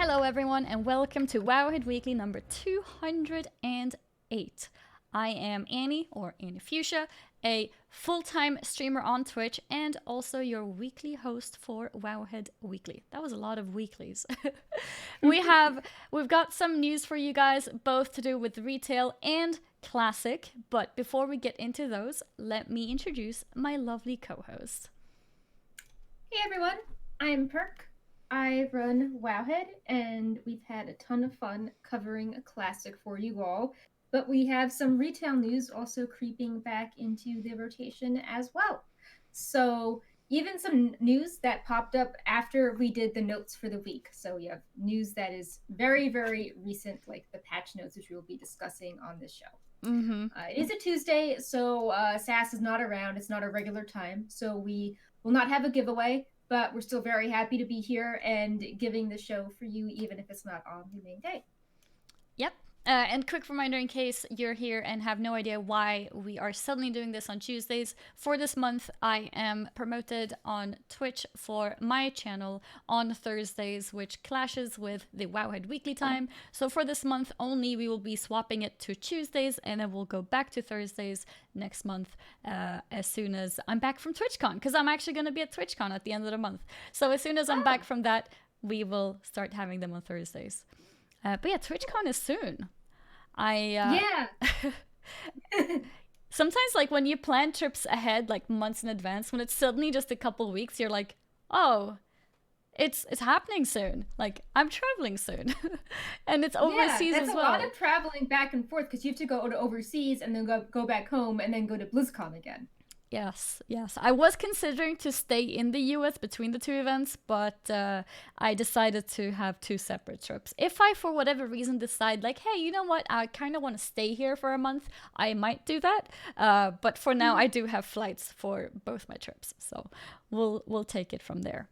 Hello, everyone, and welcome to Wowhead Weekly number 208. I am Annie, or Annie Fuchsia, a full-time streamer on Twitch, and also your weekly host for Wowhead Weekly. That was a lot of weeklies. We've got some news for you guys, both to do with retail and classic. But before we get into those, let me introduce my lovely co-host. Hey everyone, I'm Perk. I run Wowhead, and we've had a ton of fun covering a classic for you all. But we have some retail news also creeping back into the rotation as well. So, even some news that popped up after we did the notes for the week. So, we have news that is very, very recent, like the patch notes, which we will be discussing on this show. It is a Tuesday, so SAS is not around. It's not a regular time. So, we will not have a giveaway, but we're still very happy to be here and giving the show for you, even if it's not on the main day. Yep. And quick reminder in case you're here and have no idea why we are suddenly doing this on Tuesdays. For this month, I am promoted on Twitch for my channel on Thursdays, which clashes with the Wowhead Weekly time. So for this month only, we will be swapping it to Tuesdays, and then we'll go back to Thursdays next month as soon as I'm back from TwitchCon, because I'm actually going to be at TwitchCon at the end of the month. So as soon as I'm back from that, we will start having them on Thursdays. But yeah, TwitchCon is soon. Yeah. Sometimes, like, when you plan trips ahead, like months in advance, when it's suddenly just a couple weeks, you're like, oh, it's happening soon. Like, I'm traveling soon. And it's overseas as well. That's a lot of traveling back and forth because you have to go to overseas and then go back home and then go to BlizzCon again. Yes. I was considering to stay in the US between the two events, but I decided to have two separate trips. If I, for whatever reason, decide, like, hey, you know what, I kind of want to stay here for a month, I might do that. But for now, I do have flights for both my trips, so we'll take it from there.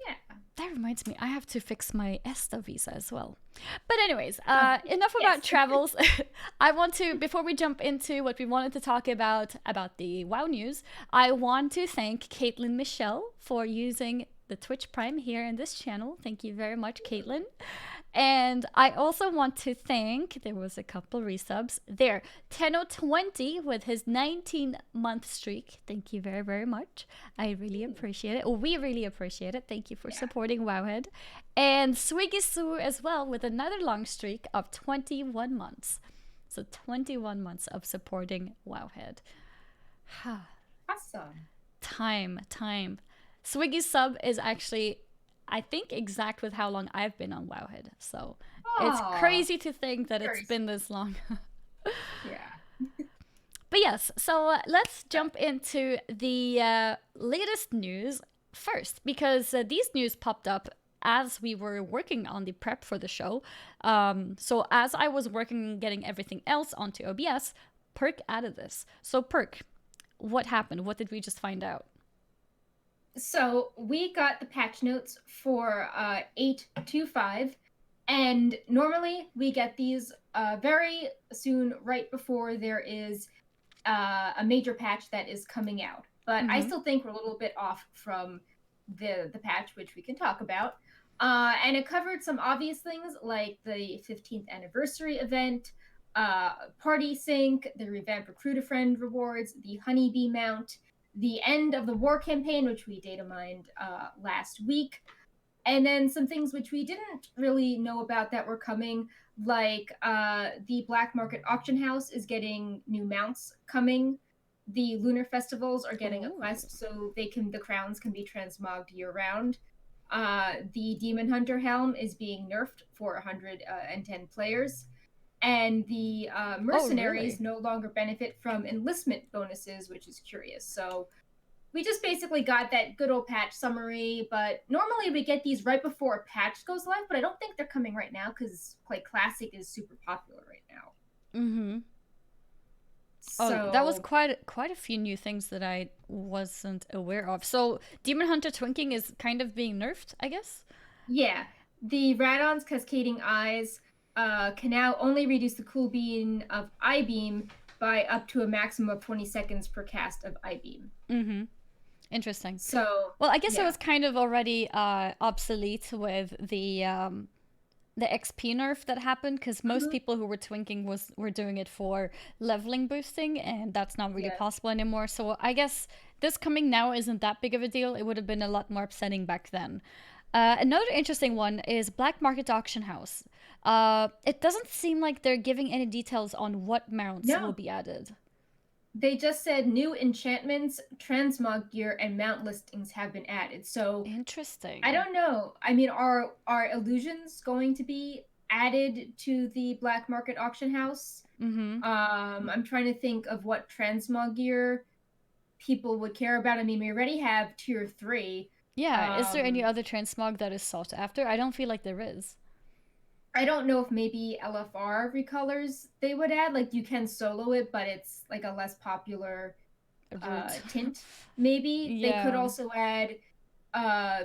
Yeah. That reminds me, I have to fix my ESTA visa as well. But anyways, enough about travels. I want to, before we jump into what we wanted to talk about the WoW news, I want to thank Caitlin Michelle for using the Twitch Prime here in this channel. Thank you very much, Caitlin. And I also want to thank, there was a couple resubs there, Tenno20 with his 19-month streak. Thank you very, very much. I really appreciate it. We really appreciate it. Thank you for supporting Wowhead. And Swiggy Sue as well with another long streak of 21 months. So 21 months of supporting Wowhead. Awesome. Time. Swiggy's sub is actually, I think, exact with how long I've been on Wowhead. So it's crazy to think that it's been this long. Yeah. But yes, so let's jump into the latest news first, because these news popped up as we were working on the prep for the show. So as I was working on getting everything else onto OBS, Perk added this. So Perk, what happened? What did we just find out? So we got the patch notes for 8.25, and normally we get these very soon, right before there is a major patch that is coming out. But I still think we're a little bit off from the patch, which we can talk about. And it covered some obvious things like the 15th anniversary event, party sync, the revamped recruit a friend rewards, the honeybee mount, the end of the war campaign, which we data mined last week, and then some things which we didn't really know about that were coming, like the Black Market Auction House is getting new mounts coming. The Lunar Festivals are getting a quest, so the crowns can be transmogged year-round. The Demon Hunter Helm is being nerfed for 110 players. And the mercenaries no longer benefit from enlistment bonuses, which is curious. So we just basically got that good old patch summary, but normally we get these right before a patch goes live, but I don't think they're coming right now because Classic is super popular right now. So that was quite a few new things that I wasn't aware of. So Demon Hunter Twinking is kind of being nerfed, I guess? Yeah. The Radon's Cascading Eyes can now only reduce the cool beam of I-Beam by up to a maximum of 20 seconds per cast of I-Beam. Interesting. So Well, I guess it yeah. was kind of already obsolete with the XP nerf that happened because most Mhm. people who were twinking were doing it for leveling boosting, and that's not really Yes. possible anymore. So I guess this coming now isn't that big of a deal. It would have been a lot more upsetting back then. Another interesting one is Black Market Auction House. It doesn't seem like they're giving any details on what mounts will No. be added. They just said new enchantments, transmog gear, and mount listings have been added. So I Interesting. don't know. I mean, are illusions going to be added to the black market auction house? Mm-hmm. I'm trying to think of what transmog gear people would care about. I mean, we already have tier three. Yeah, is there any Um, other transmog that is sought after? I don't feel like there is. I don't know if maybe LFR recolors they would add. Like you can solo it, but it's like a less popular Root. tint. Maybe they could Yeah. also add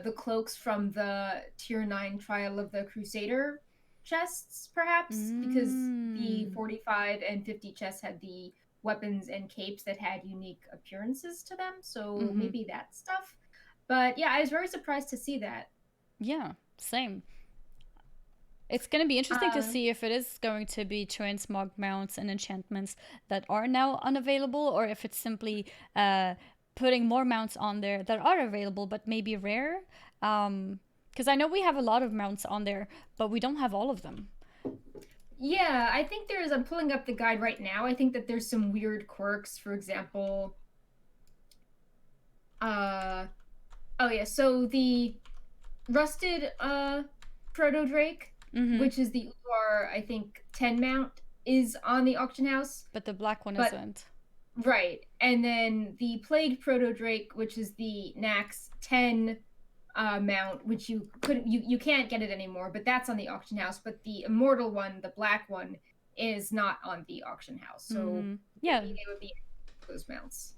the cloaks from the tier 9 trial of the Crusader chests, perhaps, because the Mm. 45 and 50 chests had the weapons and capes that had unique appearances to them. So Mm-hmm. maybe that stuff. But yeah, I was very surprised to see that. Yeah, same. It's going to be interesting to Uh, see if it is going to be transmog mounts and enchantments that are now unavailable, or if it's simply putting more mounts on there that are available but maybe rare. Because I know we have a lot of mounts on there, but we don't have all of them. yeah, I think I'm pulling up the guide right now. I think that there's some weird quirks. For example, uh, oh yeah, so the rusted proto drake, Mm-hmm. which is the Ular, I think 10 mount, is on the auction house. But the black one But isn't. right, and then the plagued proto drake, which is the Nax 10 mount, which you can't get it anymore, but that's on the auction house. But the immortal one, the black one, is not on the auction house. So Mm-hmm. Yeah. maybe they would be those mounts.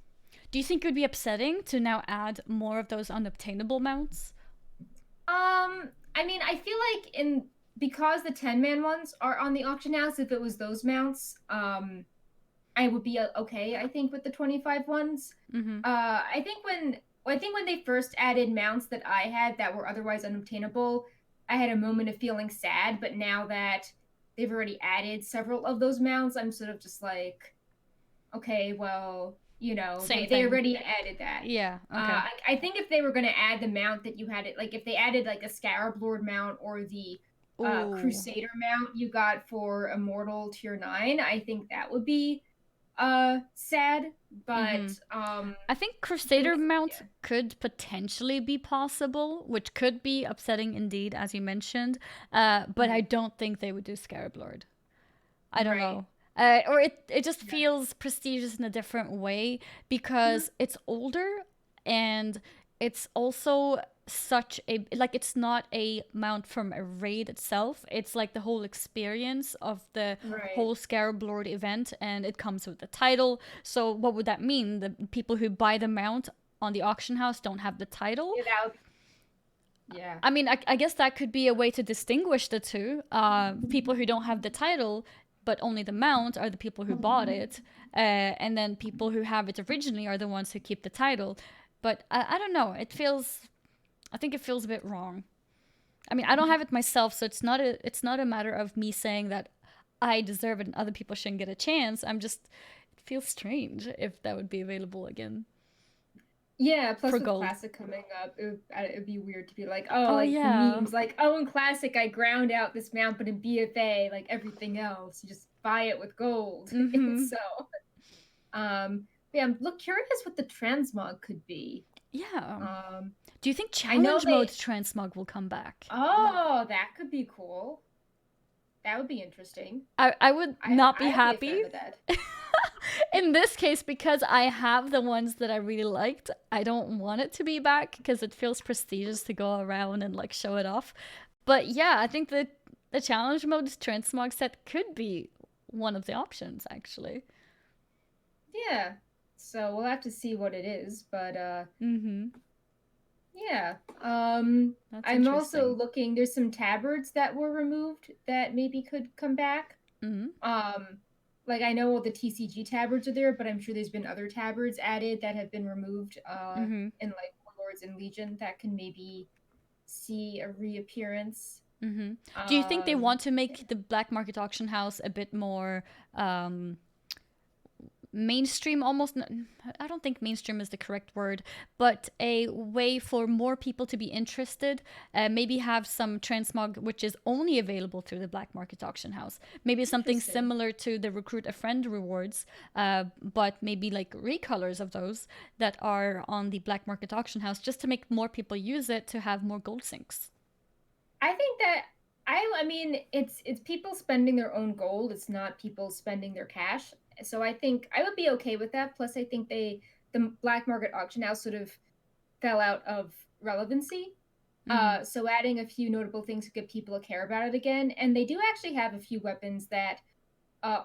Do you think it would be upsetting to now add more of those unobtainable mounts? I mean, I feel like in because the 10-man ones are on the auction house, if it was those mounts, I would be okay, I think, with the 25 ones. Mm-hmm. I think when they first added mounts that I had that were otherwise unobtainable, I had a moment of feeling sad, but now that they've already added several of those mounts, I'm sort of just like, okay, well, Same they thing. already added that. Yeah. Okay. I think if they were going to add the mount that you had it, like if they added like a Scarab Lord mount or the Ooh. Crusader mount you got for Immortal Tier 9, I think that would be sad. Mm-hmm. But I think think Crusader mount yeah. could potentially be possible, which could be upsetting indeed, as you mentioned. But I Mhm. don't think they would do Scarab Lord. I don't Right. know. Or it just Yeah. feels prestigious in a different way Mhm. because it's older and it's also such a like it's not a mount from a raid itself. It's like the whole experience of the Right. whole Scarab Lord event, and it comes with the title. So what would that mean? The people who buy the mount on the auction house don't have the title. Yeah, that would yeah. I mean, I guess that could be a way to distinguish the two. People who don't have the title, but only the mount, are the people who bought it. And then people who have it originally are the ones who keep the title. But I don't know. I think it feels a bit wrong. I mean, I don't have it myself, so it's not a matter of me saying that I deserve it and other people shouldn't get a chance. It feels strange if that would be available again Yeah, for plus with gold. Classic coming up, it'd be weird to be like, oh, Oh like the yeah. memes, like, oh, in Classic, I ground out this mount, but in BFA, like everything else, you just buy it with gold. Mm-hmm. So, yeah, I'm look curious what the transmog could be. Yeah. Um, Do you think I know challenge mode they, transmog will come back? oh, that could be cool. That would be interesting. I would not be I'd be a happy fan of that. in this case because I have the ones that I really liked. I don't want it to be back because it feels prestigious to go around and like show it off. But yeah, I think that the challenge mode transmog set could be one of the options actually. Yeah. So we'll have to see what it is, but Mm-hmm. yeah. That's I'm also interesting. looking, there's some tabards that were removed that maybe could come back. Mm-hmm. Um, like I know all the TCG tabards are there, but I'm sure there's been other tabards added that have been removed Mm-hmm. in like Warlords and Legion that can maybe see a reappearance. Mm-hmm. Do you think they Um, want to make the black market auction house a bit more um, mainstream? Almost, I don't think mainstream is the correct word, but a way for more people to be interested. Maybe have some transmog which is only available through the black market auction house. Maybe something Interesting. similar to the recruit a friend rewards, but maybe like recolors of those that are on the black market auction house, just to make more people use it to have more gold sinks. I think that I mean it's people spending their own gold. It's not people spending their cash. So I think I would be okay with that. Plus, I think the black market auction house sort of fell out of relevancy. Mm-hmm. So adding a few notable things to get people to care about it again, and they do actually have a few weapons that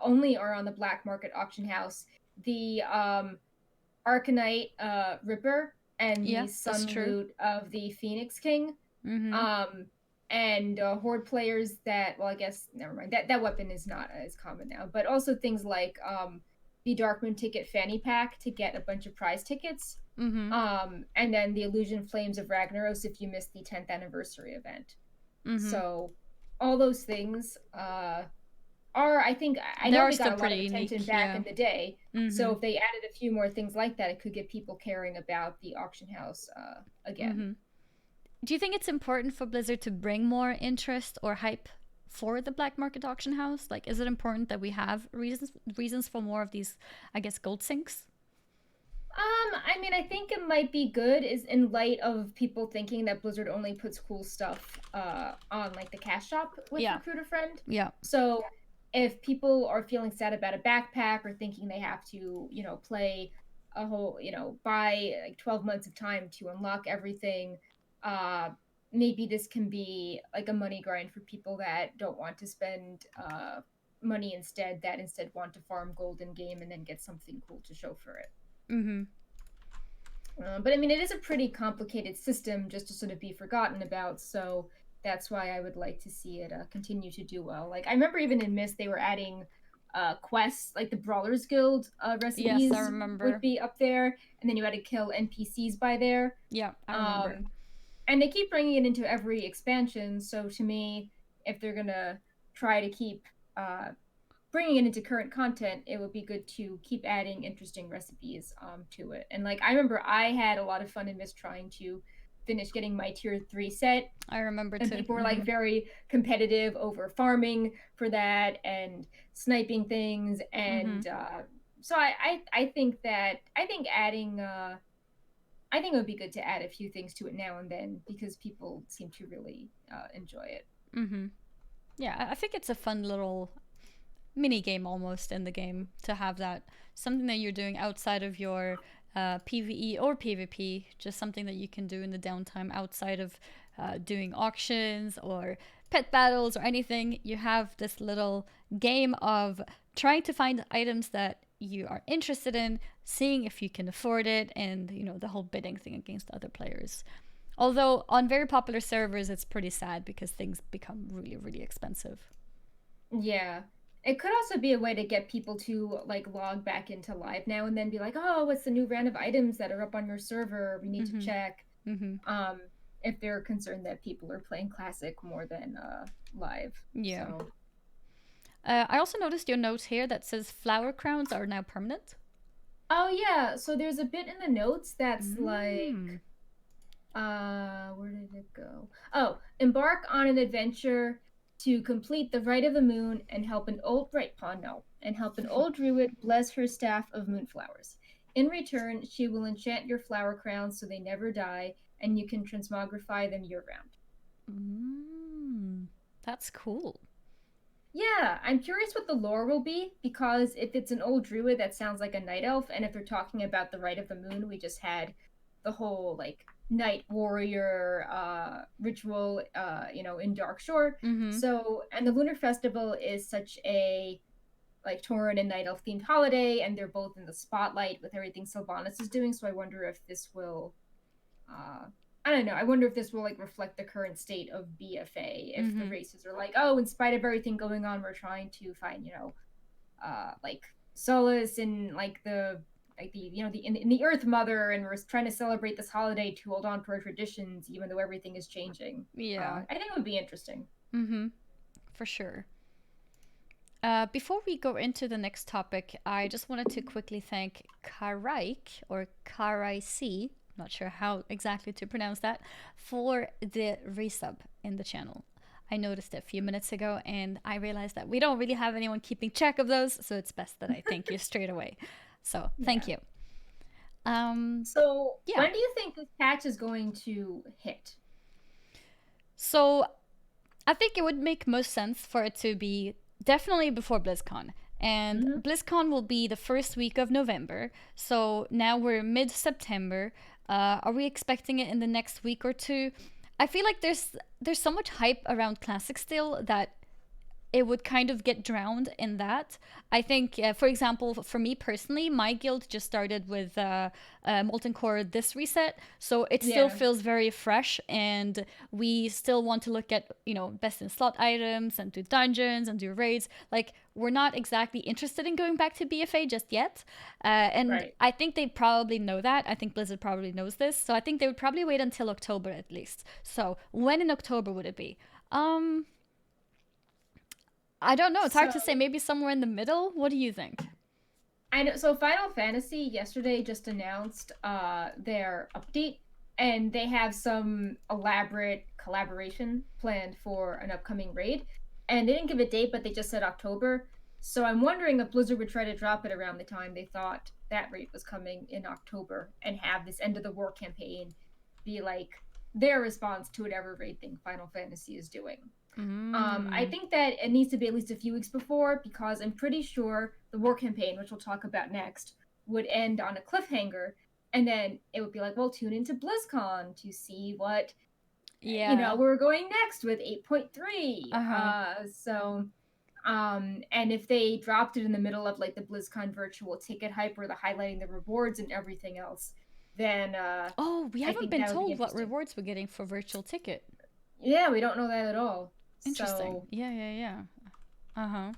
only are on the black market auction house. The Arcanite Ripper and Yeah, the that's Sun true. Loot of the Phoenix King. Mm-hmm. Um, and Horde players that, well, I guess never mind. That weapon is not as common now, but also things like the Darkmoon ticket fanny pack to get a bunch of prize tickets. Mm-hmm. And then the Illusion Flames of Ragnaros if you missed the 10th anniversary event. Mm-hmm. So all those things are, I think, I They know are they got still a lot pretty of attention unique. back Yeah. in the day. So Mm-hmm. if they added a few more things like that, it could get people caring about the auction house again. Mm-hmm. Do you think it's important for Blizzard to bring more interest or hype for the black market auction house? Like, is it important that we have reasons for more of these, I guess, gold sinks? I mean, I think it might be good is in light of people thinking that Blizzard only puts cool stuff on like the cash shop with Yeah. Recruit a Friend. Yeah. So if people are feeling sad about a backpack or thinking they have to, play a whole, buy like 12 months of time to unlock everything, uh maybe this can be like a money grind for people that don't want to spend money instead, that instead want to farm gold in game and then get something cool to show for it. Mm-hmm. But I mean, it is a pretty complicated system just to sort of be forgotten about. So that's why I would like to see it continue to do well. Like I remember even in Mist, they were adding quests, like the Brawlers Guild Yes, I recipes would remember. be up there, and then you had to kill NPCs by there. Yeah, I remember. Um, and they keep bringing it into every expansion. So to me, if they're gonna try to keep uh, bringing it into current content, it would be good to keep adding interesting recipes to it. And like I remember, I had a lot of fun in Mist trying to finish getting my tier 3 set, I remember and too. people were Mm-hmm. like very competitive over farming for that and sniping things. Mm-hmm. And so I think that I think it would be good to add a few things to it now and then because people seem to really enjoy it. Mm-hmm. Yeah, I think it's a fun little mini game almost in the game to have that something that you're doing outside of your PVE or PvP, just something that you can do in the downtime outside of doing auctions or pet battles or anything. You have this little game of trying to find items that you are interested in, seeing if you can afford it, and the whole bidding thing against other players. Although on very popular servers, it's pretty sad because things become really, really expensive. Yeah. It could also be a way to get people to like log back into live now and then be like, "Oh, what's the new round of items that are up on your server? We need to Mm-hmm. check." Mm-hmm. Um, if they're concerned that people are playing classic more than live. Yeah. So, I also noticed your note here that says flower crowns are now permanent. oh yeah, so there's a bit in the notes that's like Mm. where did it go? Oh, embark on an adventure to complete the rite of the moon and help an old right pawn no, and help an old druid bless her staff of moonflowers. In return, she will enchant your flower crowns so they never die, and you can transmogrify them year round. Mm. That's cool. Yeah, I'm curious what the lore will be because if it's an old druid, that sounds like a night elf, and if they're talking about the rite of the moon, we just had the whole like night warrior ritual, in Darkshore. Mm-hmm. So, and the Lunar Festival is such a like Tauren and night elf themed holiday, and they're both in the spotlight with everything Sylvanas is doing. So I wonder if this will uh, I don't know. I wonder if this will like reflect the current state of BFA. If the Mm-hmm. races are like, oh, in spite of everything going on, we're trying to find, like solace in like the in the Earth Mother, and we're trying to celebrate this holiday to hold on to our traditions, even though everything is changing. Yeah. I think it would be interesting. Mm-hmm. For sure. Before we go into the next topic, I just wanted to quickly thank Karaik or Karaisi, not sure how exactly to pronounce that, for the resub in the channel. I noticed it a few minutes ago and I realized that we don't really have anyone keeping track of those, so it's best that I thank you straight away. So, thank Yeah. you. Um, So yeah. when do you think this patch is going to hit? So, I think it would make most sense for it to be definitely before BlizzCon. And Mm-hmm. BlizzCon will be the first week of November. So now we're mid September. Are we expecting it in the next week or two? I feel like there's so much hype around Classic still that it would kind of get drowned in that. I think, for example, for me personally, my guild just started with Molten Core this reset, so it still Yeah. feels very fresh, and we still want to look at best in slot items and do dungeons and do raids. Like we're not exactly interested in going back to BFA just yet, and Right. I think they probably know that. I think Blizzard probably knows this, so I think they would probably wait until October at least. So when in October would it be? I don't know. It's hard So to say. Maybe somewhere in the middle. What do you think? I know. So Final Fantasy yesterday just announced their update, and they have some elaborate collaboration planned for an upcoming raid. And they didn't give a date, but they just said October. So I'm wondering if Blizzard would try to drop it around the time they thought that raid was coming in October, and have this end of the war campaign be like their response to whatever raid thing Final Fantasy is doing. I Mm. think that it needs to be at least a few weeks before, because I'm pretty sure the war campaign, which we'll talk about next, would end on a cliffhanger, and then it would be like, well, tune into BlizzCon to see what Yeah. we're going next with 8.3. Uh huh. And if they dropped it in the middle of like the BlizzCon virtual ticket hype or the highlighting the rewards and everything else, then Oh, we I haven't think been that would be told what interesting. rewards we're getting for virtual ticket. Yeah, we don't know that at all. Interesting. So Yeah, yeah, yeah. Uh huh.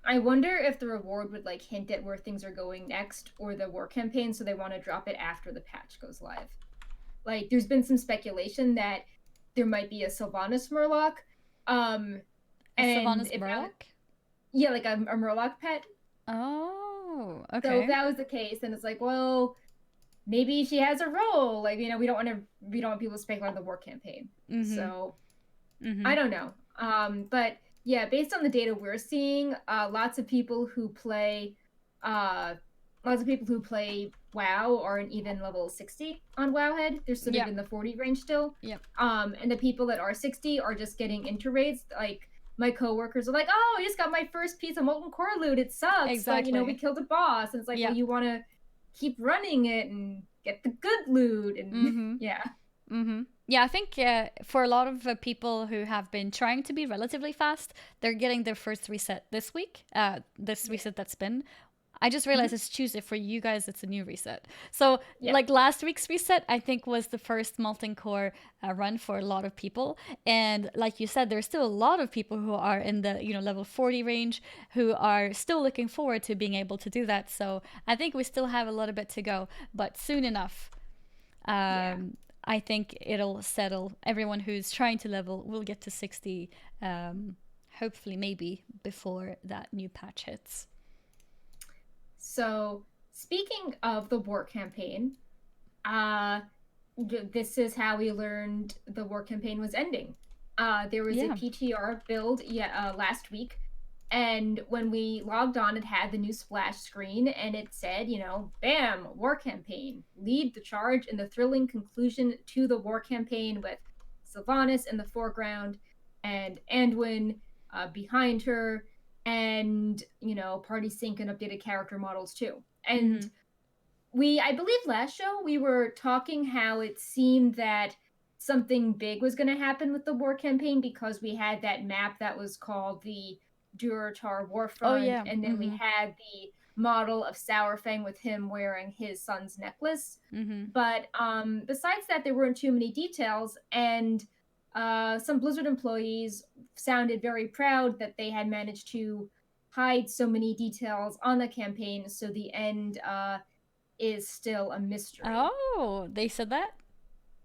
I wonder if the reward would like hint at where things are going next, or the war campaign, so they want to drop it after the patch goes live. Like there's been some speculation that there might be a Sylvanas Murloc. A And Sylvanas if that, Murloc? yeah, like a Murloc pet. Oh, So if okay. that was the case, then it's like, well, maybe she has a role. Like, we don't want people to speculate on the war campaign. Mm-hmm. So Mm-hmm. I don't know. But yeah, based on the data we're seeing, uh, lots of people who play WoW are an even level 60 on Wowhead. They're sort of Yep. in the 40 range still. Yep. And the people that are 60 are just getting into raids. Like my coworkers are like, "Oh, I just got my first piece of molten core loot. It sucks, but we Exactly. killed a boss." And it's like, well, Yep. you want to keep running it and get the good loot, and Mm-hmm. yeah, Mm-hmm. Yeah, I think for a lot of people who have been trying to be relatively fast, they're getting their first reset this week. This yeah, reset that's been. I just mm-hmm. realized it's Tuesday. For you guys, it's a new reset. So, Yeah. like last week's reset, I think was the first Molten Core run for a lot of people. And like you said, there's still a lot of people who are in the level 40 range who are still looking forward to being able to do that. So I think we still have a little bit to go, but soon enough. Yeah. I think it'll settle. Everyone who's trying to level will get to 60, hopefully, maybe before that new patch hits. So, speaking of the war campaign, uh, this is how we learned the war campaign was ending. There was a Yeah, PTR build last week, and when we logged on, it had the new splash screen, and it said, bam, war campaign, lead the charge in the thrilling conclusion to the war campaign with Sylvanas in the foreground and Anduin behind her, and party sync and updated character models too. mm-hmm. And I believe last show we were talking how it seemed that something big was going to happen with the war campaign, because we had that map that was called the Durotar Oh Warfront, yeah, and then we mm-hmm. had the model of Sourfang with him wearing his son's necklace. Mm-hmm. But besides that, there weren't too many details, and some Blizzard employees sounded very proud that they had managed to hide so many details on the campaign, so the end is still a mystery. Oh, they said that?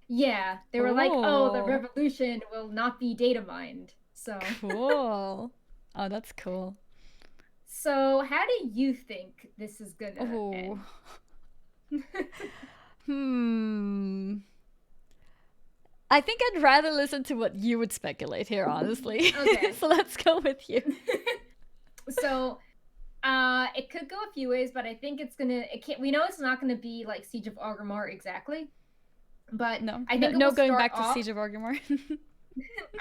Yeah, they were like, oh, the Oh, revolution will not be data mined. cool. Oh, that's cool. So how do you think this is gonna Oh, end? hmm. I think I'd rather listen to what you would speculate here, honestly. Okay. So let's go with you. So it could go a few ways, but I think it can't, we know it's not gonna be like Siege of Orgrimmar exactly. But No, I no, think it no will going start back to off Siege of Orgrimmar.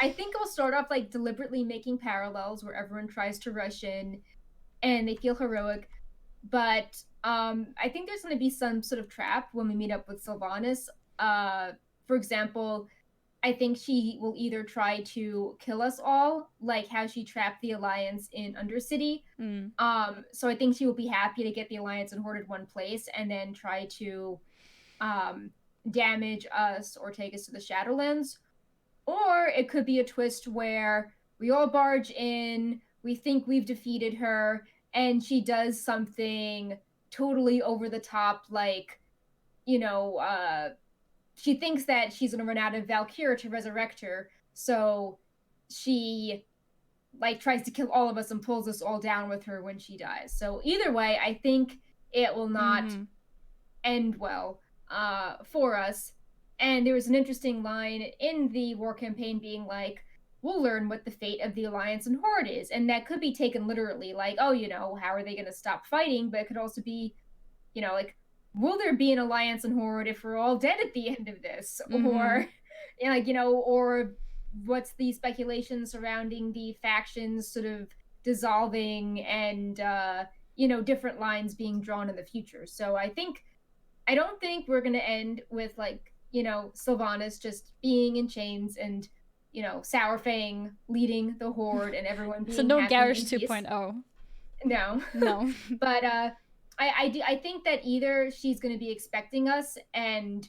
I think it will start off like deliberately making parallels where everyone tries to rush in and they feel heroic. But I think there's going to be some sort of trap when we meet up with Sylvanas. For example, I think she will either try to kill us all, like how she trapped the Alliance in Undercity. Mm. So I think she will be happy to get the Alliance and Horde in one place and then try to um, damage us or take us to the Shadowlands. Or it could be a twist where we all barge in, we think we've defeated her, and she does something totally over the top, like, you know, she thinks that she's gonna run out of Valkyr to resurrect her, so she like tries to kill all of us and pulls us all down with her when she dies. So either way, I think it will not Mm-hmm. end well for us. And there was an interesting line in the war campaign being like, we'll learn what the fate of the Alliance and Horde is. And that could be taken literally, like, oh, how are they going to stop fighting? But it could also be, like, will there be an Alliance and Horde if we're all dead at the end of this? Mm-hmm. Or, or what's the speculation surrounding the factions sort of dissolving and, different lines being drawn in the future. So I don't think we're going to end with like, Sylvanas just being in chains and, Sourfang leading the horde and everyone So being no happy Garrosh and peace. 2.0. No. No. But I think that either she's going to be expecting us and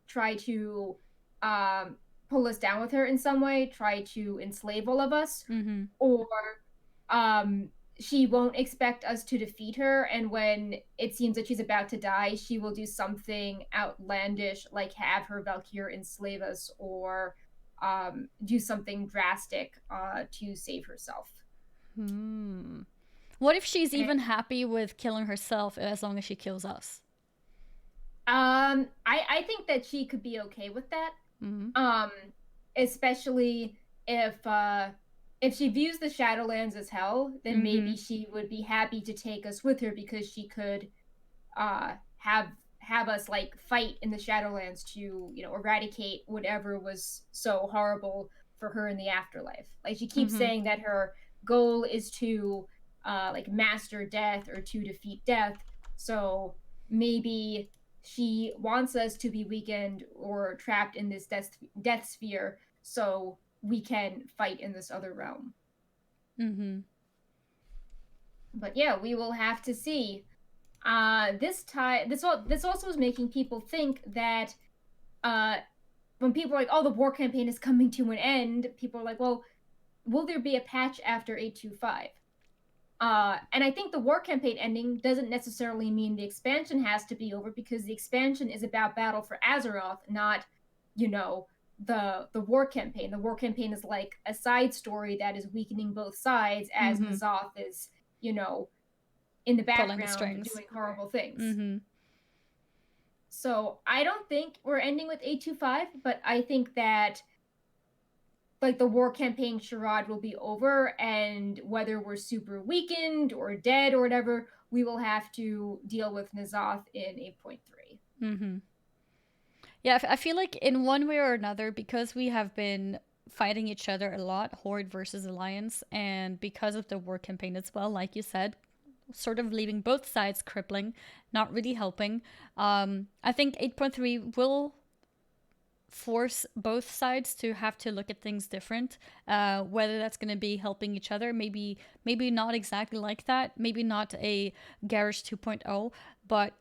try to um pull us down with her in some way, try to enslave all of us, Mm-hmm. or um she won't expect us to defeat her, and when it seems that she's about to die, she will do something outlandish like have her Valkyr enslave us or do something drastic to save herself. Hmm. What if she's And even happy with killing herself as long as she kills us? I think that she could be okay with that. Mm-hmm. Um, especially if she views the Shadowlands as hell, then Mm-hmm. maybe she would be happy to take us with her because she could have us like fight in the Shadowlands to, eradicate whatever was so horrible for her in the afterlife. Like she keeps Mm-hmm. saying that her goal is to like master death or to defeat death. So maybe she wants us to be weakened or trapped in this death sphere so we can fight in this other realm. Mm-hmm. But yeah, we will have to see. This also is making people think that uh, when people are like, "Oh, the war campaign is coming to an end," people are like, "Well, will there be a patch after 825?" And I think the war campaign ending doesn't necessarily mean the expansion has to be over because the expansion is about Battle for Azeroth, not, the war campaign. The war campaign is like a side story that is weakening both sides as Mm-hmm. N'Zoth is, you know, in the Pulling the background strings. doing horrible things. Mm-hmm. So I don't think we're ending with 825, but I think that like the war campaign charade will be over, and whether we're super weakened or dead or whatever, we will have to deal with N'Zoth in 8.3. Mm-hmm. Yeah, I feel like in one way or another, because we have been fighting each other a lot, Horde versus Alliance, and because of the war campaign as well, like you said, sort of leaving both sides crippling, not really helping. I think 8.3 will force both sides to have to look at things different. Whether that's going to be helping each other, maybe not exactly like that, maybe not a Garage 2.0, but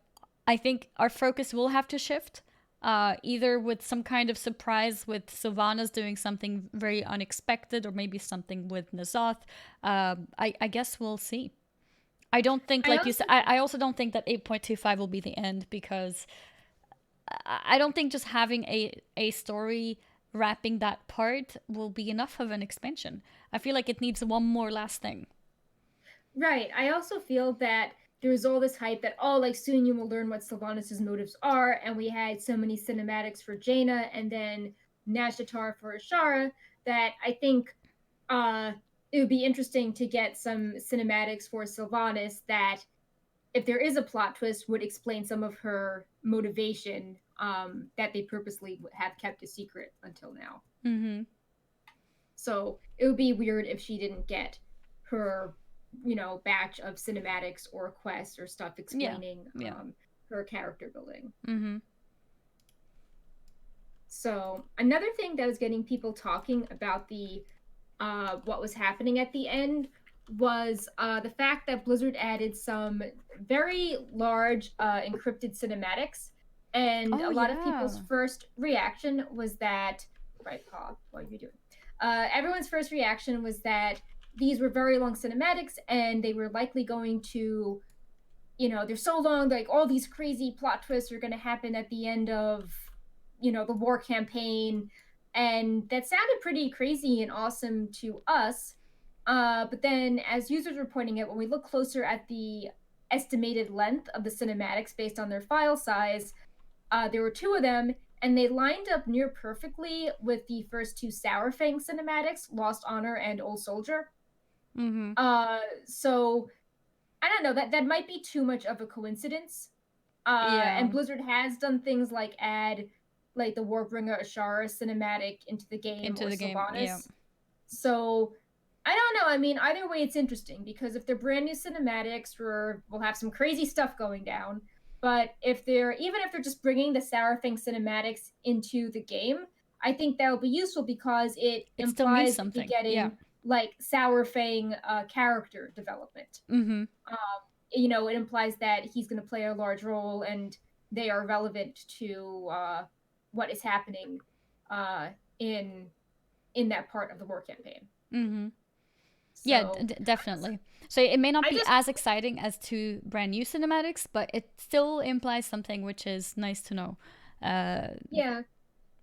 I think our focus will have to shift. Either with some kind of surprise with Sylvanas doing something very unexpected, or maybe something with N'Zoth. I guess we'll see. I don't think, I like you also said, I also don't think that 8.25 will be the end, because I don't think just having a story wrapping that part will be enough of an expansion. I feel like it needs one more last thing. right. I also feel that there's all this hype that, oh, like soon you will learn what Sylvanas' motives are, and we had so many cinematics for Jaina and then Nashatar for Ashara that I think uh it would be interesting to get some cinematics for Sylvanas that, if there is a plot twist, would explain some of her motivation that they purposely have kept a secret until now. Mm-hmm. So it would be weird if she didn't get her, batch of cinematics or quests or stuff Yeah. explaining Yeah. her character building. Mm-hmm. So another thing that was getting people talking about the what was happening at the end was the fact that Blizzard added some very large encrypted cinematics, and Oh a lot of people's yeah. first reaction was that, right, Paul, what are you doing? Everyone's first reaction was that these were very long cinematics, and they were likely going to, they're so long, like all these crazy plot twists are going to happen at the end of, the war campaign, and that sounded pretty crazy and awesome to us. But then, as users were pointing out, when we look closer at the estimated length of the cinematics based on their file size, there were two of them, and they lined up near perfectly with the first two Sourfang cinematics, Lost Honor and Old Soldier. Mm-hmm. So I don't know, that might be too much of a coincidence. Yeah. And Blizzard has done things like add like the Warbringer Ashara cinematic into the game, Into or the game. Yeah. Sylvanas. So I don't know. I mean, either way, it's interesting because if they're brand new cinematics, we'll have some crazy stuff going down. But even if they're just bringing the Sourfang cinematics into the game, I think that will be useful because it It still means implies we'll be something. Yeah. getting like Sourfang character development. Mm-hmm. It implies that he's going to play a large role and they are relevant to what is happening uh, in that part of the war campaign. Mm-hmm. Yeah, So definitely. So it may not I be just as exciting as two brand new cinematics, but it still implies something, which is nice to know. Uh, yeah,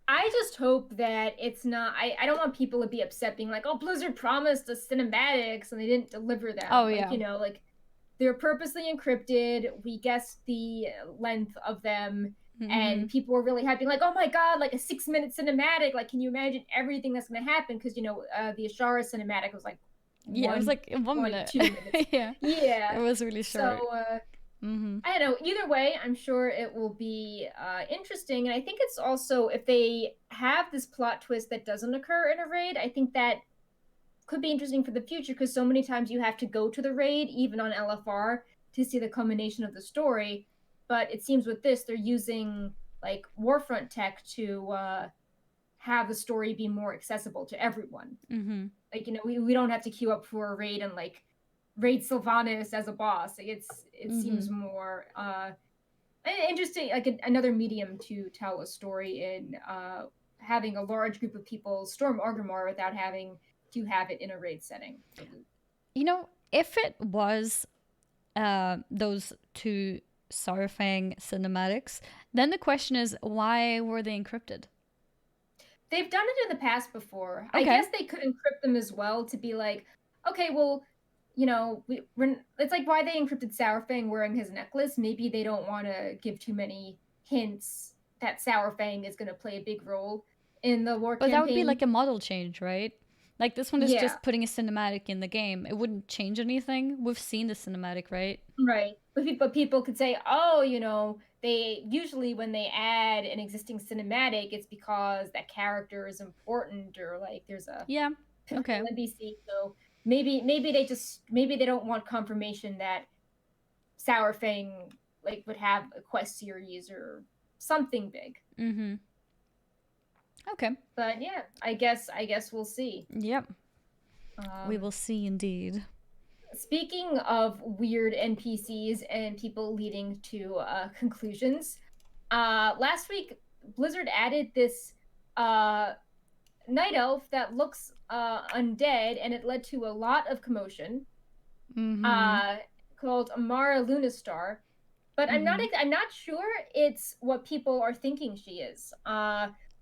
I just hope that it's not. I don't want people to be upset, being like, "Oh, Blizzard promised us cinematics and they didn't deliver oh them." Like yeah. like they're purposely encrypted. We guessed the length of them, Mm-hmm. and people were really happy, like, "Oh my god, like a 6-minute cinematic! Like, can you imagine everything that's going to happen?" Because the Ashara cinematic was like Yeah, it was one like 1 minute. 2 minutes. Yeah, Yeah. it was really short. So Mm-hmm. I don't know. Either way, I'm sure it will be interesting, and I think it's also, if they have this plot twist that doesn't occur in a raid, I think that could be interesting for the future because so many times you have to go to the raid, even on LFR, to see the culmination of the story. But it seems with this, they're using like Warfront tech to have the story be more accessible to everyone. Mm-hmm. Like, we don't have to queue up for a raid and like raid Sylvanas as a boss. Like, it Mm-hmm. seems more interesting, like another medium to tell a story in having a large group of people storm Orgrimmar without having to have it in a raid setting for loot. You know, if it was those two Sarfang cinematics, then the question is, why were they encrypted? They've done it in the past before. I Okay. guess they could encrypt them as well to be like, okay, well, it's like why they encrypted Sourfang wearing his necklace. Maybe they don't want to give too many hints that Sourfang is going to play a big role in the war But that would be campaign. like a model change, right? Like this one is Yeah, just putting a cinematic in the game. It wouldn't change anything. We've seen the cinematic, right? right. But people could say, oh, they usually, when they add an existing cinematic, it's because that character is important, or like there's a Yeah. pivotal Okay. NPC. So maybe they don't want confirmation that Sourfang like would have a quest series or something big. Mm-hmm. Okay. But yeah, I guess we'll see. Yep. We Um, will see indeed. Speaking of weird NPCs and people leading to conclusions, last week Blizzard added this night elf that looks undead, and it led to a lot of commotion. Mm-hmm. Uh, called Amara Lunastar, but I'm not sure it's what people are thinking she is.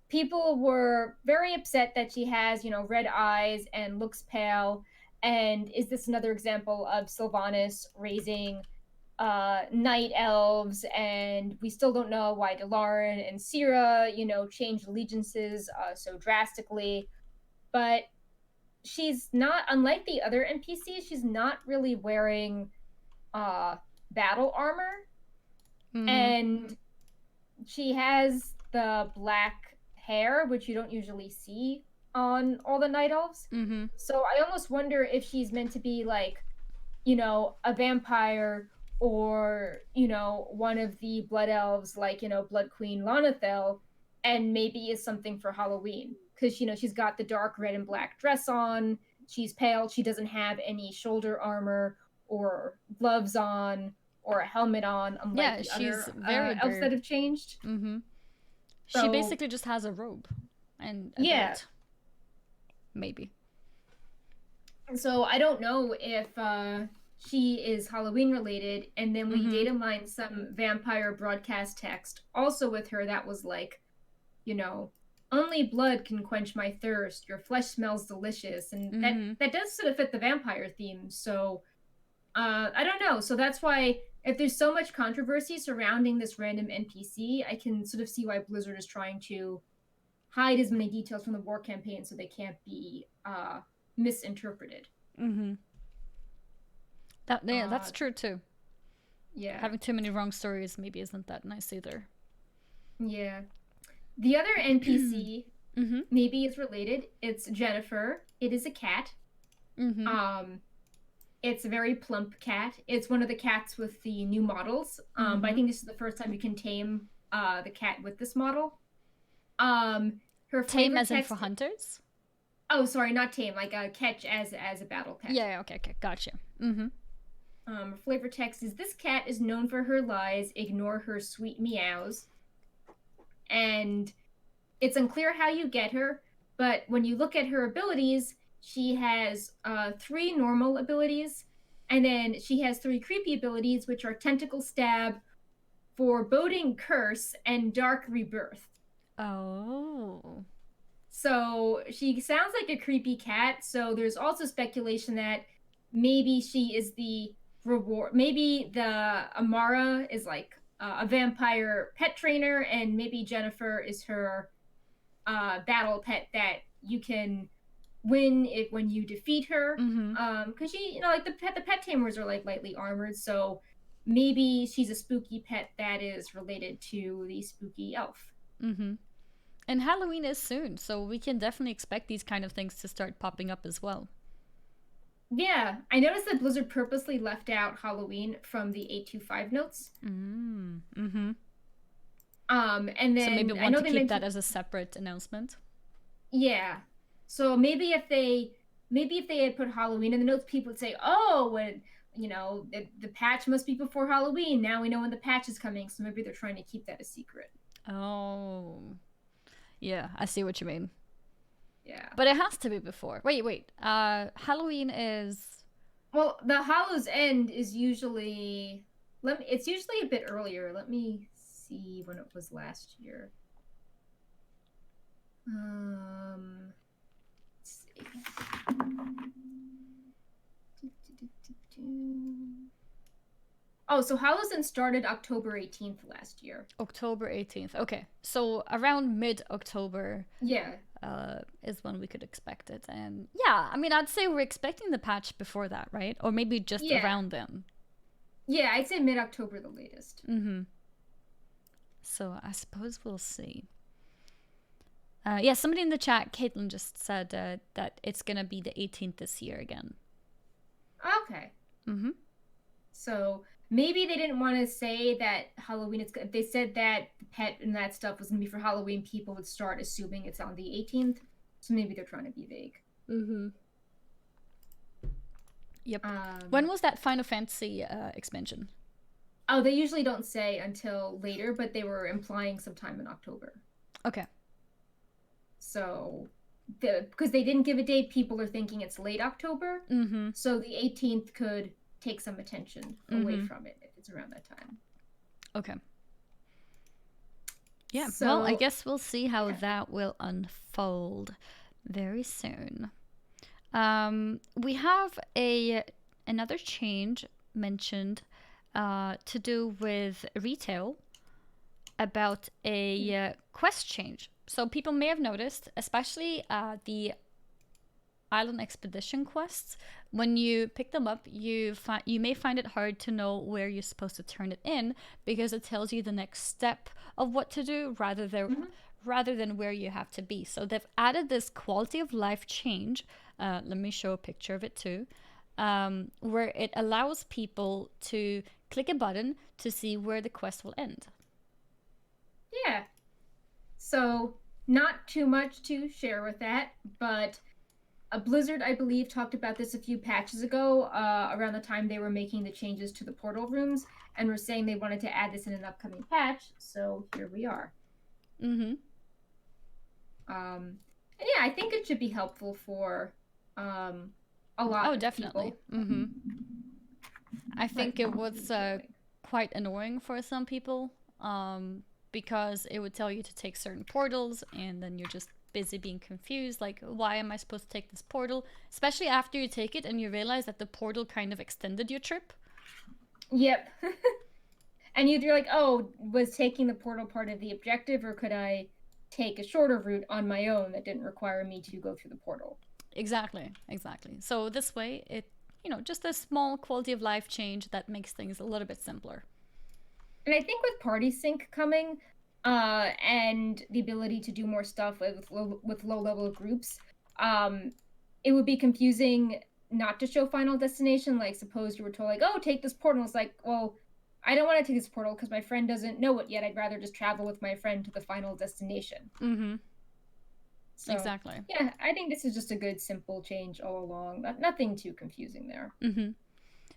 People were very upset that she has, red eyes and looks pale. And is this another example of Sylvanas raising night elves? And we still don't know why Delaran and Syrah, changed allegiances so drastically. But she's not, unlike the other NPCs, she's not really wearing battle armor. And she has the black hair, which you don't usually see on all the night elves. So I almost wonder if she's meant to be like, a vampire, or one of the blood elves, like Blood Queen Lonathel, and maybe is something for Halloween, because she's got the dark red and black dress on. She's pale. She doesn't have any shoulder armor or gloves on or a helmet on, unlike the other elves that have changed. She basically just has a robe and a belt. Maybe. So I don't know if she is Halloween related. And then we data mined some vampire broadcast text also with her that was like, only blood can quench my thirst. Your flesh smells delicious. And that does sort of fit the vampire theme. So I don't know. So that's why, if there's so much controversy surrounding this random NPC, I can sort of see why Blizzard is trying to hide as many details from the war campaign so they can't be misinterpreted. That's true too. Yeah. Having too many wrong stories maybe isn't that nice either. Yeah. The other NPC maybe is related. It's Jennifer. It is a cat. It's a very plump cat. It's one of the cats with the new models. But I think this is the first time you can tame the cat with this model. Her tame as in for hunters? Oh, sorry, not tame. Like catch as a battle pet. Yeah. Okay. Gotcha. Her flavor text is: this cat is known for her lies. Ignore her sweet meows. And it's unclear how you get her, but when you look at her abilities, she has 3 normal abilities, and then she has 3 creepy abilities, which are Tentacle Stab, Foreboding Curse, and Dark Rebirth. Oh. So she sounds like a creepy cat, so there's also speculation that maybe she is the reward. Maybe the Amara is like a vampire pet trainer, and maybe Jennifer is her battle pet that you can win when you defeat her. Because she, like the pet tamers are like lightly armored, so maybe she's a spooky pet that is related to the spooky elf. And Halloween is soon, so we can definitely expect these kind of things to start popping up as well. Yeah, I noticed that Blizzard purposely left out Halloween from the 825 notes. And then so maybe want to keep that as a separate announcement. Yeah, so maybe if they had put Halloween in the notes, people would say, "Oh, when the patch must be before Halloween. Now we know when the patch is coming." So maybe they're trying to keep that a secret. Oh, yeah, I see what you mean. Yeah. But it has to be before. Wait. Halloween is... Well, the Hallow's End is usually... It's usually a bit earlier. Let me see when it was last year. Let's see. Oh, so Hallow's End started October 18th last year. October 18th. Okay. So around mid-October. Yeah. Is when we could expect it. And yeah, I mean, I'd say we're expecting the patch before that, right? Or maybe just around then. Yeah, I'd say mid-October the latest. So I suppose we'll see. Yeah, somebody in the chat, Caitlin, just said that it's going to be the 18th this year again. Okay. So maybe they didn't want to say that Halloween, if they said that the pet and that stuff was going to be for Halloween, people would start assuming it's on the 18th. So maybe they're trying to be vague. Yep. When was that Final Fantasy expansion? Oh, they usually don't say until later, but they were implying sometime in October. Okay. So, because they didn't give a date, people are thinking it's late October. So the 18th could take some attention away from it if it's around that time. Okay. Yeah, So, well, I guess we'll see how that will unfold very soon. We have another change mentioned to do with retail about a quest change. So people may have noticed, especially the island expedition quests, when you pick them up, you may find it hard to know where you're supposed to turn it in because it tells you the next step of what to do rather than where you have to be. So they've added this quality of life change. Let me show a picture of it too, where it allows people to click a button to see where the quest will end. Yeah. So not too much to share with that, but Blizzard, I believe, talked about this a few patches ago, around the time they were making the changes to the portal rooms, and were saying they wanted to add this in an upcoming patch. So here we are. Mm-hmm. And yeah, I think it should be helpful for a lot of definitely. people. Mm-hmm. I think it was quite annoying for some people because it would tell you to take certain portals, and then you're just busy being confused. Like, why am I supposed to take this portal? Especially after you take it and you realize that the portal kind of extended your trip. Yep. And you're like, oh, was taking the portal part of the objective, or could I take a shorter route on my own that didn't require me to go through the portal? Exactly. So this way, it, just a small quality of life change that makes things a little bit simpler. And I think with Party Sync coming, and the ability to do more stuff with low level groups, it would be confusing not to show Final Destination. Like, suppose you were told, like, oh, take this portal. It's like, well, I don't want to take this portal because my friend doesn't know it yet. I'd rather just travel with my friend to the final destination. Mm-hmm. So, exactly. Yeah, I think this is just a good, simple change all along. Nothing too confusing there. Mm-hmm.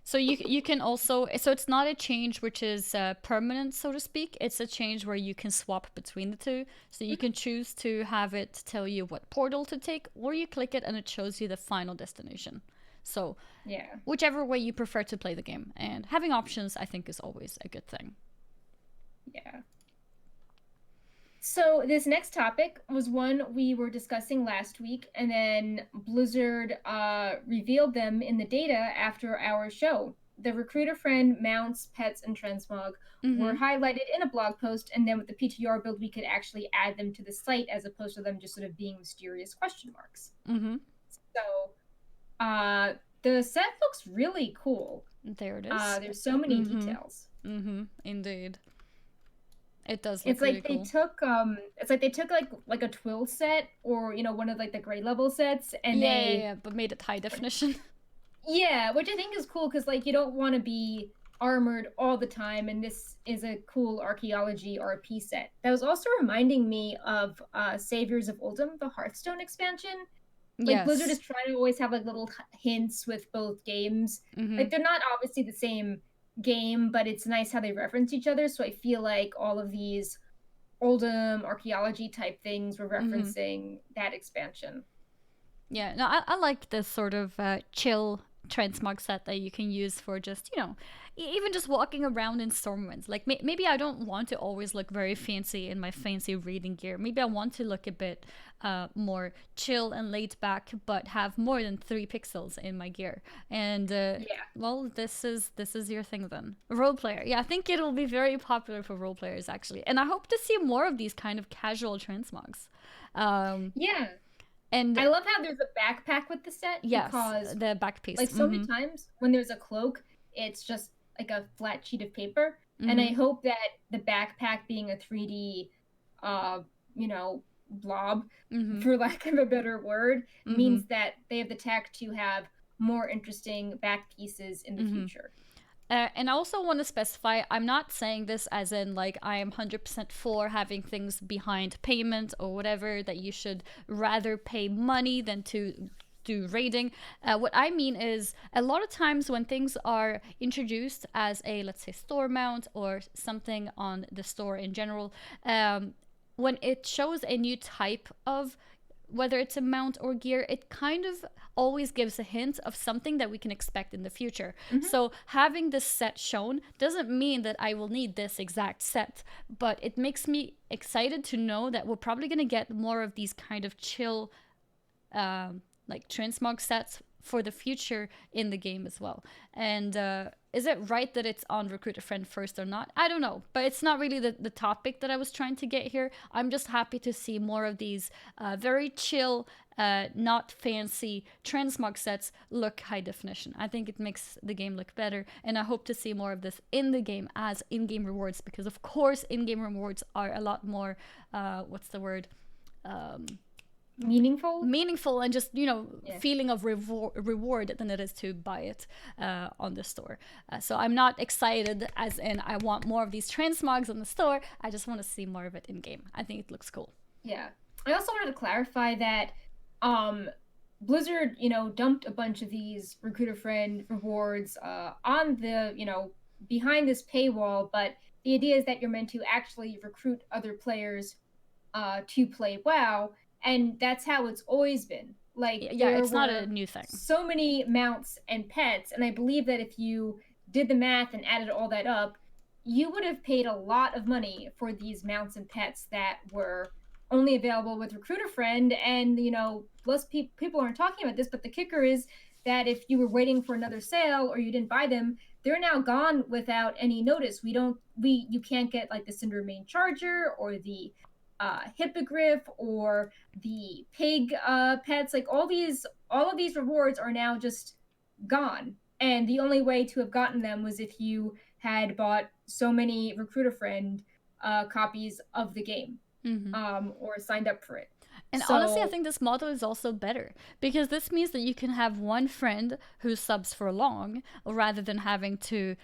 So you can also, so it's not a change which is permanent, so to speak. It's a change where you can swap between the two. So you can choose to have it tell you what portal to take, or you click it and it shows you the final destination. So yeah, whichever way you prefer to play the game. And having options, I think, is always a good thing. Yeah. So this next topic was one we were discussing last week, and then Blizzard revealed them in the data after our show. The recruiter friend, mounts, pets, and transmog were highlighted in a blog post, and then with the PTR build, we could actually add them to the site as opposed to them just sort of being mysterious question marks. So the set looks really cool. There it is. There's so many details. Indeed. It does look it's like really cool. They took like a twill set, or one of like the grade level sets, and but made it high definition. Yeah, which I think is cool because like you don't want to be armored all the time, and this is a cool archaeology RP set. That was also reminding me of Saviors of Uldum, the Hearthstone expansion. Like Blizzard is trying to always have like little hints with both games. Like they're not obviously the same game, but it's nice how they reference each other. So I feel like all of these Uldum archaeology type things were referencing that expansion. Yeah, no, I like this sort of chill transmog set that you can use for just, even just walking around in Stormwinds. Like maybe I don't want to always look very fancy in my fancy reading gear. Maybe I want to look a bit more chill and laid back, but have more than 3 pixels in my gear. And well, this is your thing then. Role player. Yeah, I think it'll be very popular for role players actually. And I hope to see more of these kind of casual transmogs. Yeah. And I love how there's a backpack with the set. Yes, because the back piece. Like so many times when there's a cloak, it's just like a flat sheet of paper. And I hope that the backpack being a 3D, blob, for lack of a better word, means that they have the tech to have more interesting back pieces in the future. And I also want to specify, I'm not saying this as in like I am 100% for having things behind payment or whatever, that you should rather pay money than to do raiding. What I mean is a lot of times when things are introduced as a, let's say, store mount or something on the store in general, when it shows a new type of whether it's a mount or gear, it kind of always gives a hint of something that we can expect in the future. So having this set shown doesn't mean that I will need this exact set, but it makes me excited to know that we're probably going to get more of these kind of chill like transmog sets for the future in the game as well. And is it right that it's on Recruit a Friend first or not? I don't know, but it's not really the topic that I was trying to get here. I'm just happy to see more of these very chill, not fancy transmog sets look high definition. I think it makes the game look better, and I hope to see more of this in the game as in-game rewards, because of course in-game rewards are a lot more, what's the word? Meaningful And just feeling of reward than it is to buy it on the store. So I'm not excited as in I want more of these transmogs in the store. I just want to see more of it in game. I think it looks cool. Yeah, I also wanted to clarify that Blizzard dumped a bunch of these Recruit a Friend rewards on the behind this paywall, but the idea is that you're meant to actually recruit other players to play WoW. And that's how it's always been. Like, yeah, it's not a new thing. So many mounts and pets, and I believe that if you did the math and added all that up, you would have paid a lot of money for these mounts and pets that were only available with Recruit a Friend. And less people aren't talking about this, but the kicker is that if you were waiting for another sale or you didn't buy them, they're now gone without any notice. You can't get like the Cinder Main Charger or the hippogriff or the pig pets. Like all of these rewards are now just gone, and the only way to have gotten them was if you had bought so many Recruit a Friend copies of the game, or signed up for it. And honestly, I think this model is also better, because this means that you can have one friend who subs for long rather than having to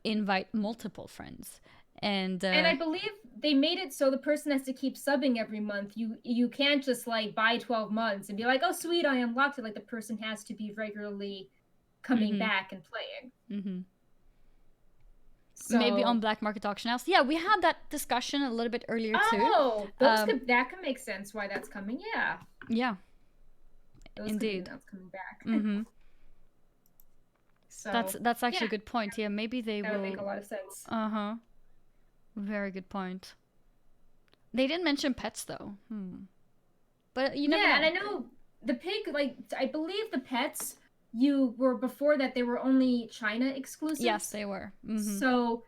invite multiple friends. And I believe they made it so the person has to keep subbing every month. You can't just like buy 12 months and be like, oh sweet, I unlocked it. Like the person has to be regularly coming back and playing. So, maybe on Black Market Auction House. Yeah, we had that discussion a little bit earlier too. Oh, that could make sense why that's coming. Yeah. Yeah. Those indeed. That's coming back. So that's actually a good point. Yeah, maybe that will make a lot of sense. Very good point. They didn't mention pets though. But you never know. And I know the pig, like I believe the pets before that they were only China exclusive. Yes, they were. So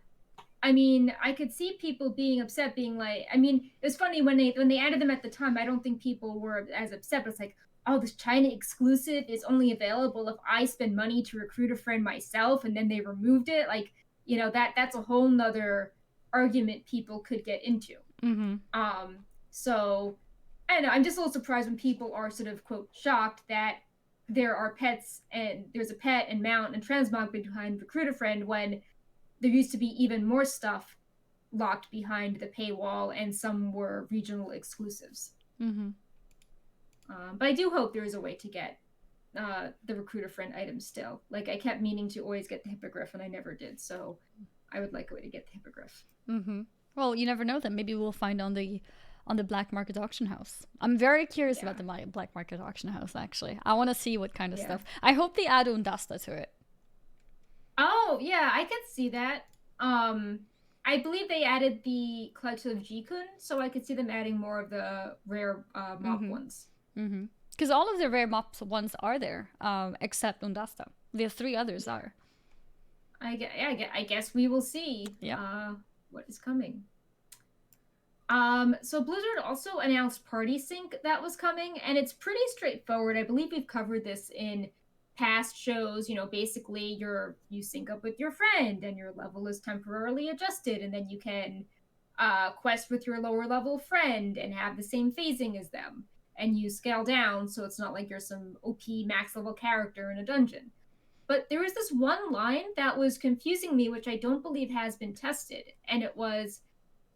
I mean, I could see people being upset, being like, I mean, it was funny when they added them at the time. I don't think people were as upset, but it's like, oh, this China exclusive is only available if I spend money to recruit a friend myself, and then they removed it. Like, that's a whole nother argument people could get into. So I don't know, I'm just a little surprised when people are sort of quote shocked that there are pets and there's a pet and mount and transmog behind Recruit a Friend, when there used to be even more stuff locked behind the paywall and some were regional exclusives. But I do hope there is a way to get the Recruit a Friend items still. Like I kept meaning to always get the hippogriff and I never did, so I would like a way to get the hippogriff. Well, you never know. Then maybe we'll find on the Black Market Auction House. I'm very curious about the Black Market Auction House. Actually, I want to see what kind of stuff. I hope they add Undasta to it. Oh yeah, I could see that. I believe they added the collection of G-Kun, so I could see them adding more of the rare mop ones. Because all of the rare mops ones are there, except Undasta. The 3 others are. I guess we will see what is coming. So Blizzard also announced Party Sync that was coming, and it's pretty straightforward. I believe we've covered this in past shows. Basically you sync up with your friend and your level is temporarily adjusted, and then you can quest with your lower level friend and have the same phasing as them, and you scale down so it's not like you're some OP max level character in a dungeon. But there was this one line that was confusing me, which I don't believe has been tested. And it was,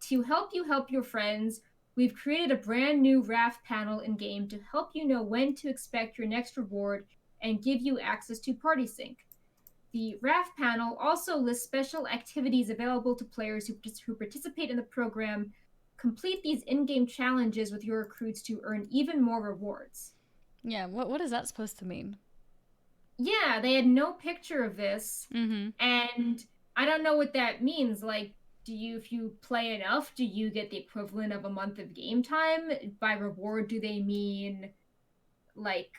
to help you help your friends, we've created a brand new RAF panel in-game to help you know when to expect your next reward and give you access to Party Sync. The RAF panel also lists special activities available to players who participate in the program complete these in-game challenges with your recruits to earn even more rewards. Yeah, what is that supposed to mean? Yeah, they had no picture of this, Mm-hmm. and I don't know what that means. Like, if you play enough, do you get the equivalent of a month of game time? By reward, do they mean like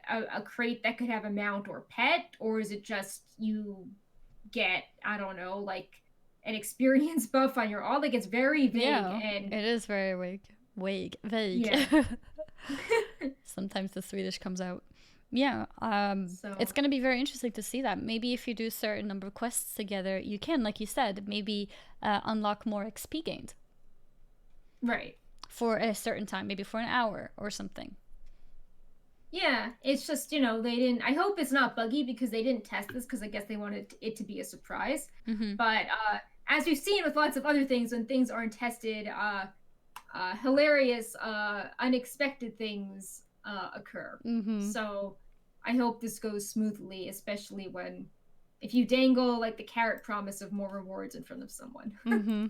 a crate that could have a mount or pet, or is it just you get, I don't know, like an experience buff on your all? Like, it's very vague, Yeah, and it is very vague. yeah. Sometimes the Swedish comes out. Yeah, it's So, gonna be very interesting to see that. Maybe if you do a certain number of quests together, you can, like you said, maybe unlock more XP gained right. for a certain time, maybe for an hour or something. Yeah, it's just, they didn't. I hope it's not buggy because they didn't test this because I guess they wanted it to be a surprise. Mm-hmm. But as we've seen with lots of other things, when things aren't tested, hilarious, unexpected things occur. Mm-hmm. So I hope this goes smoothly, especially if you dangle like the carrot promise of more rewards in front of someone. Mm-hmm.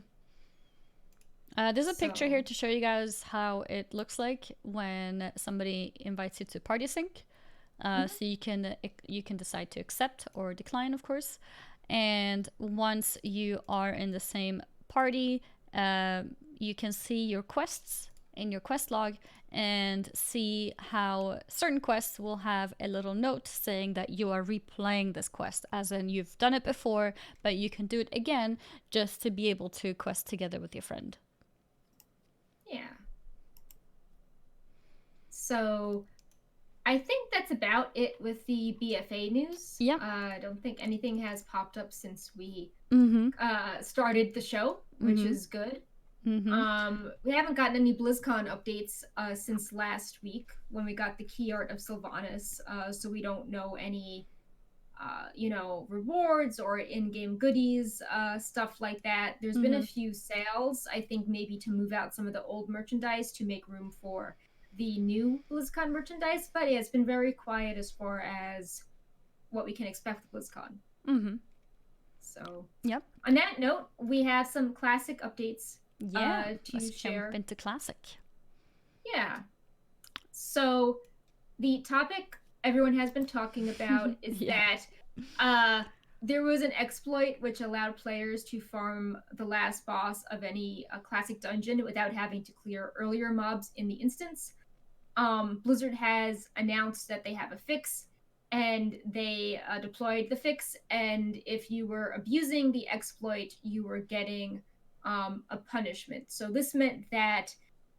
There's a picture here So, to show you guys how it looks like when somebody invites you to party sync. mhm. So you can decide to accept or decline, of course. And once you are in the same party, you can see your quests in your quest log and see how certain quests will have a little note saying that you are replaying this quest, as in you've done it before, but you can do it again just to be able to quest together with your friend. Yeah. So I think that's about it with the BFA news. Yeah. I don't think anything has popped up since we Mm-hmm. started the show, which Mm-hmm. is good. Mm-hmm. We haven't gotten any BlizzCon updates since last week when we got the key art of Sylvanas, so we don't know any, rewards or in-game goodies, stuff like that. There's been a Mm-hmm. few sales, I think maybe to move out some of the old merchandise to make room for the new BlizzCon merchandise, but yeah, it's been very quiet as far as what we can expect with BlizzCon. Mm-hmm. So, Yep. on that note, we have some classic updates Yeah. Let's to jump share. into classic. Yeah. So, the topic everyone has been talking about is Yeah. that uh, there was an exploit which allowed players to farm the last boss of any classic dungeon without having to clear earlier mobs in the instance. Blizzard has announced that they have a fix and they deployed the fix. And if you were abusing the exploit, you were getting a punishment. So this meant that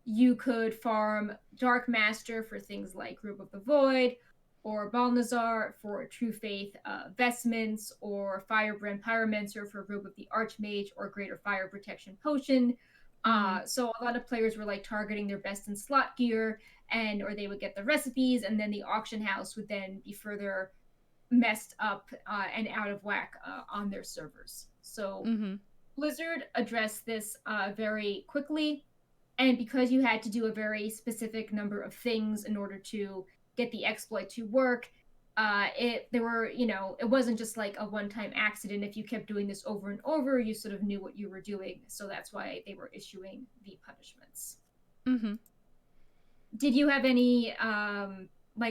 you could farm Dark Master for things like Robe of the Void, or Balnazar for True Faith vestments, or Firebrand Pyromancer for Robe of the Archmage or Greater Fire Protection Potion. Mm-hmm. So a lot of players were like targeting their best in slot gear, or they would get the recipes, and then the auction house would then be further messed up and out of whack on their servers. So Mm-hmm. Blizzard addressed this very quickly, and because you had to do a very specific number of things in order to get the exploit to work, it wasn't just like a one-time accident. If you kept doing this over and over, you sort of knew what you were doing. So that's why they were issuing the punishments. Mm-hmm. Did you have any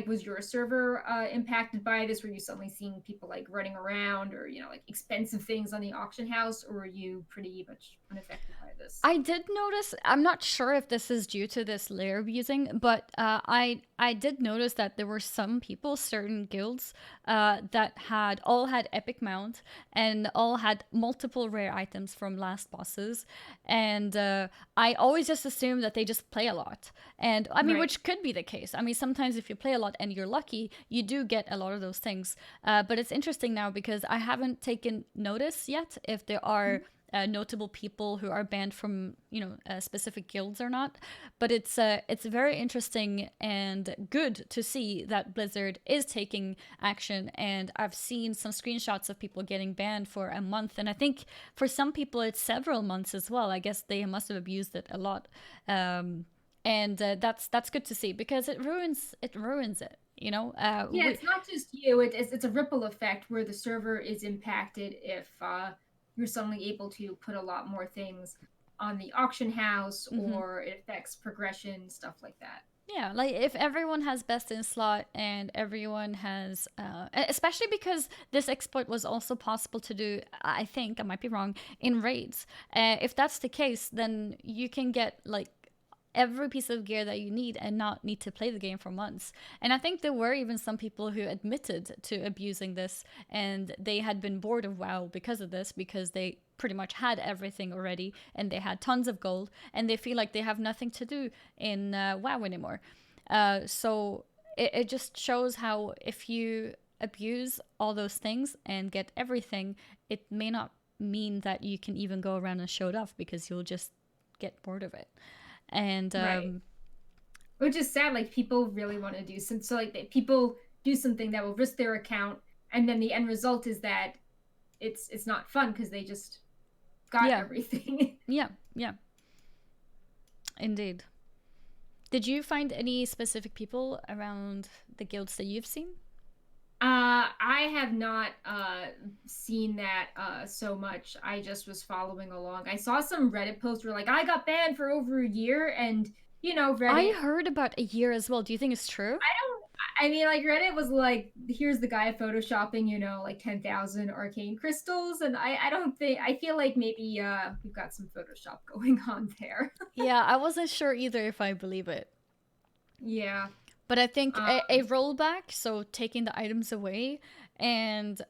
was your server impacted by this? Were you suddenly seeing people like running around, or like expensive things on the auction house, or were you pretty much unaffected by this? I did notice. I'm not sure if this is due to this layer abusing, but I did notice that there were some people, certain guilds, that had epic mount and all had multiple rare items from last bosses, and I always just assumed that they just play a lot, and I mean, Right. which could be the case. I mean, sometimes if you play a lot and you're lucky, you do get a lot of those things. But it's interesting now because I haven't taken notice yet if there are notable people who are banned from specific guilds or not. But it's very interesting and good to see that Blizzard is taking action. And I've seen some screenshots of people getting banned for a month, and I think for some people it's several months as well. I guess they must have abused it a lot. And that's good to see because it ruins it. Yeah, it's not just you. It's a ripple effect where the server is impacted if you're suddenly able to put a lot more things on the auction house, Mm-hmm. or it affects progression, stuff like that. Yeah, like if everyone has best in slot and everyone has, especially because this exploit was also possible to do, I think, I might be wrong, in raids. If that's the case, then you can get like every piece of gear that you need and not need to play the game for months. And I think there were even some people who admitted to abusing this and they had been bored of WoW because of this, because they pretty much had everything already and they had tons of gold and they feel like they have nothing to do in WoW anymore. So it just shows how if you abuse all those things and get everything, it may not mean that you can even go around and show it off because you'll just get bored of it. And Right. Which is sad. Like people really want to do some, so like people do something that will risk their account, and then the end result is that it's not fun because they just got yeah, everything. yeah, yeah, indeed. Did you find any specific people around the guilds that you've seen? I have not seen that so much. I just was following along. I saw some Reddit posts where like I got banned for over a year, and I Reddit. heard about a year as well. Do you think it's true? I don't. I mean, like Reddit was like, here's the guy photoshopping, like 10,000 arcane crystals, and I don't think I feel like maybe we've got some Photoshop going on there. Yeah, I wasn't sure either if I believe it. Yeah. But I think Um, a rollback, so taking the items away and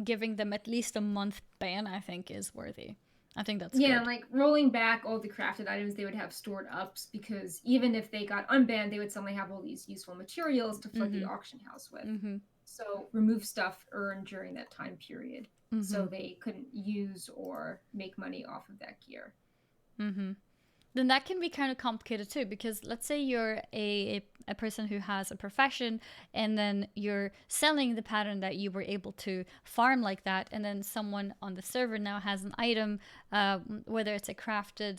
giving them at least a month ban, I think is worthy. I think that's Yeah, good. like rolling back all the crafted items they would have stored ups, because even if they got unbanned, they would suddenly have all these useful materials to flood the Mm-hmm. auction house with. Mm-hmm. So remove stuff earned during that time period Mm-hmm. so they couldn't use or make money off of that gear. Mm-hmm. Then that can be kind of complicated too, because let's say you're a person who has a profession and then you're selling the pattern that you were able to farm like that, and then someone on the server now has an item, whether it's a crafted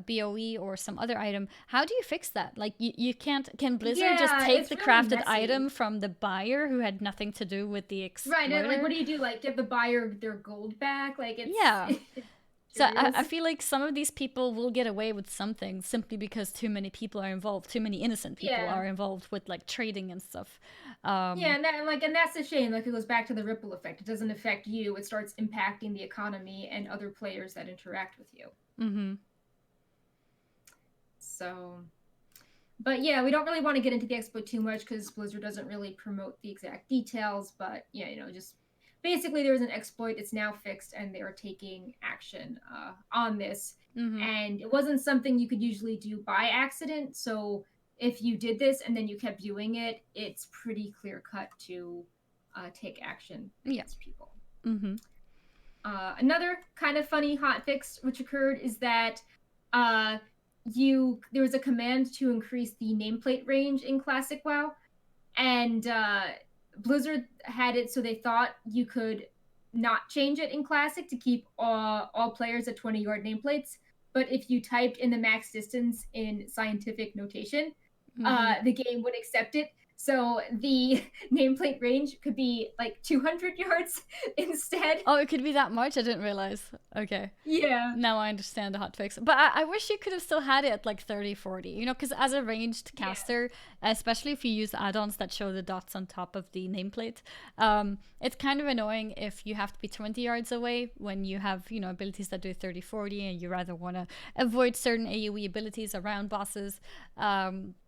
BOE or some other item. How do you fix that? Like you can't, can Blizzard just Yeah, take it's the really crafted item messy. from the buyer who had nothing to do with the Right, and like exploiter? what do you do? Like give the buyer their gold back? Like it's Yeah. So I materials. feel like some of these people will get away with something simply because too many people are involved, too many innocent people Yeah. are involved with like trading and stuff. Yeah, and that's a shame. Like it goes back to the ripple effect. It doesn't affect you. It starts impacting the economy and other players that interact with you. Mm-hmm. So, but yeah, we don't really want to get into the exploit too much because Blizzard doesn't really promote the exact details. But yeah, just basically there was an exploit. It's now fixed, and they are taking action on this. Mm-hmm. And it wasn't something you could usually do by accident. So if you did this and then you kept doing it, it's pretty clear cut to take action Yeah. against people. Mm-hmm. Another kind of funny hotfix which occurred is that uh, there was a command to increase the nameplate range in Classic WoW, and Blizzard had it so they thought you could not change it in Classic to keep all players at 20-yard nameplates. But if you typed in the max distance in scientific notation, Mm-hmm. the game would accept it. So the nameplate range could be like 200 yards instead. Oh, it could be that much? I didn't realize. Okay. Yeah. Now I understand the hotfix. But I wish you could have still had it at like 30, 40. Because as a ranged Yeah. caster, especially if you use add-ons that show the dots on top of the nameplate, it's kind of annoying if you have to be 20 yards away when you have, abilities that do 30, 40, and you rather want to avoid certain AoE abilities around bosses.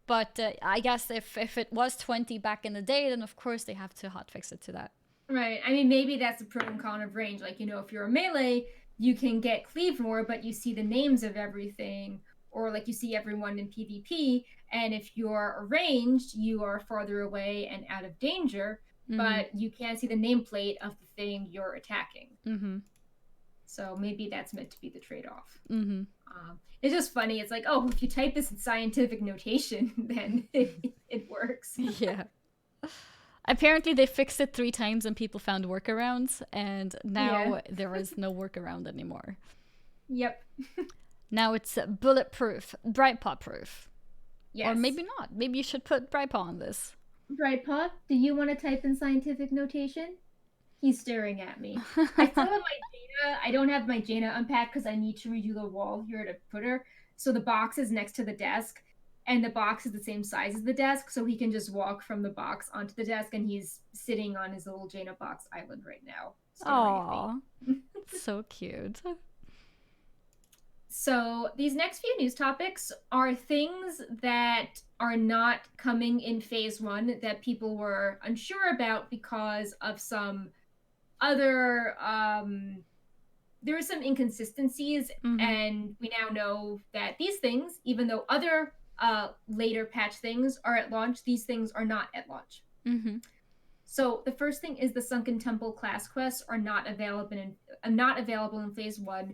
But I guess if it was 20 back in the day, then of course they have to hotfix it to that. Right. I mean, maybe that's the pro and con of range. Like, if you're a melee, you can get cleave more, but you see the names of everything, or like you see everyone in PvP. And if you're ranged, you are farther away and out of danger, Mm-hmm. but you can't see the nameplate of the thing you're attacking. Mm-hmm. So maybe that's meant to be the trade off. Mm-hmm. It's just funny. It's like, oh, if you type this in scientific notation, then it works. Yeah. Apparently, they fixed it 3 times and people found workarounds, and now Yeah. there is no workaround anymore. Yep. Now it's bulletproof, Brightpaw proof. Or Yes. maybe not. Maybe you should put Brightpaw on this. Brightpaw, do you want to type in scientific notation? He's staring at me. I still have my I don't have my Jaina unpacked because I need to redo the wall here to put her. So the box is next to the desk, and the box is the same size as the desk, so he can just walk from the box onto the desk, and he's sitting on his little Jaina box island right now, staring at me. Aw, so cute. So these next few news topics are things that are not coming in phase one that people were unsure about because of some other there were some inconsistencies, Mm-hmm. and we now know that these things, even though other later patch things are at launch, these things are not at launch. Mm-hmm. So the first thing is the Sunken Temple class quests are not available in phase one.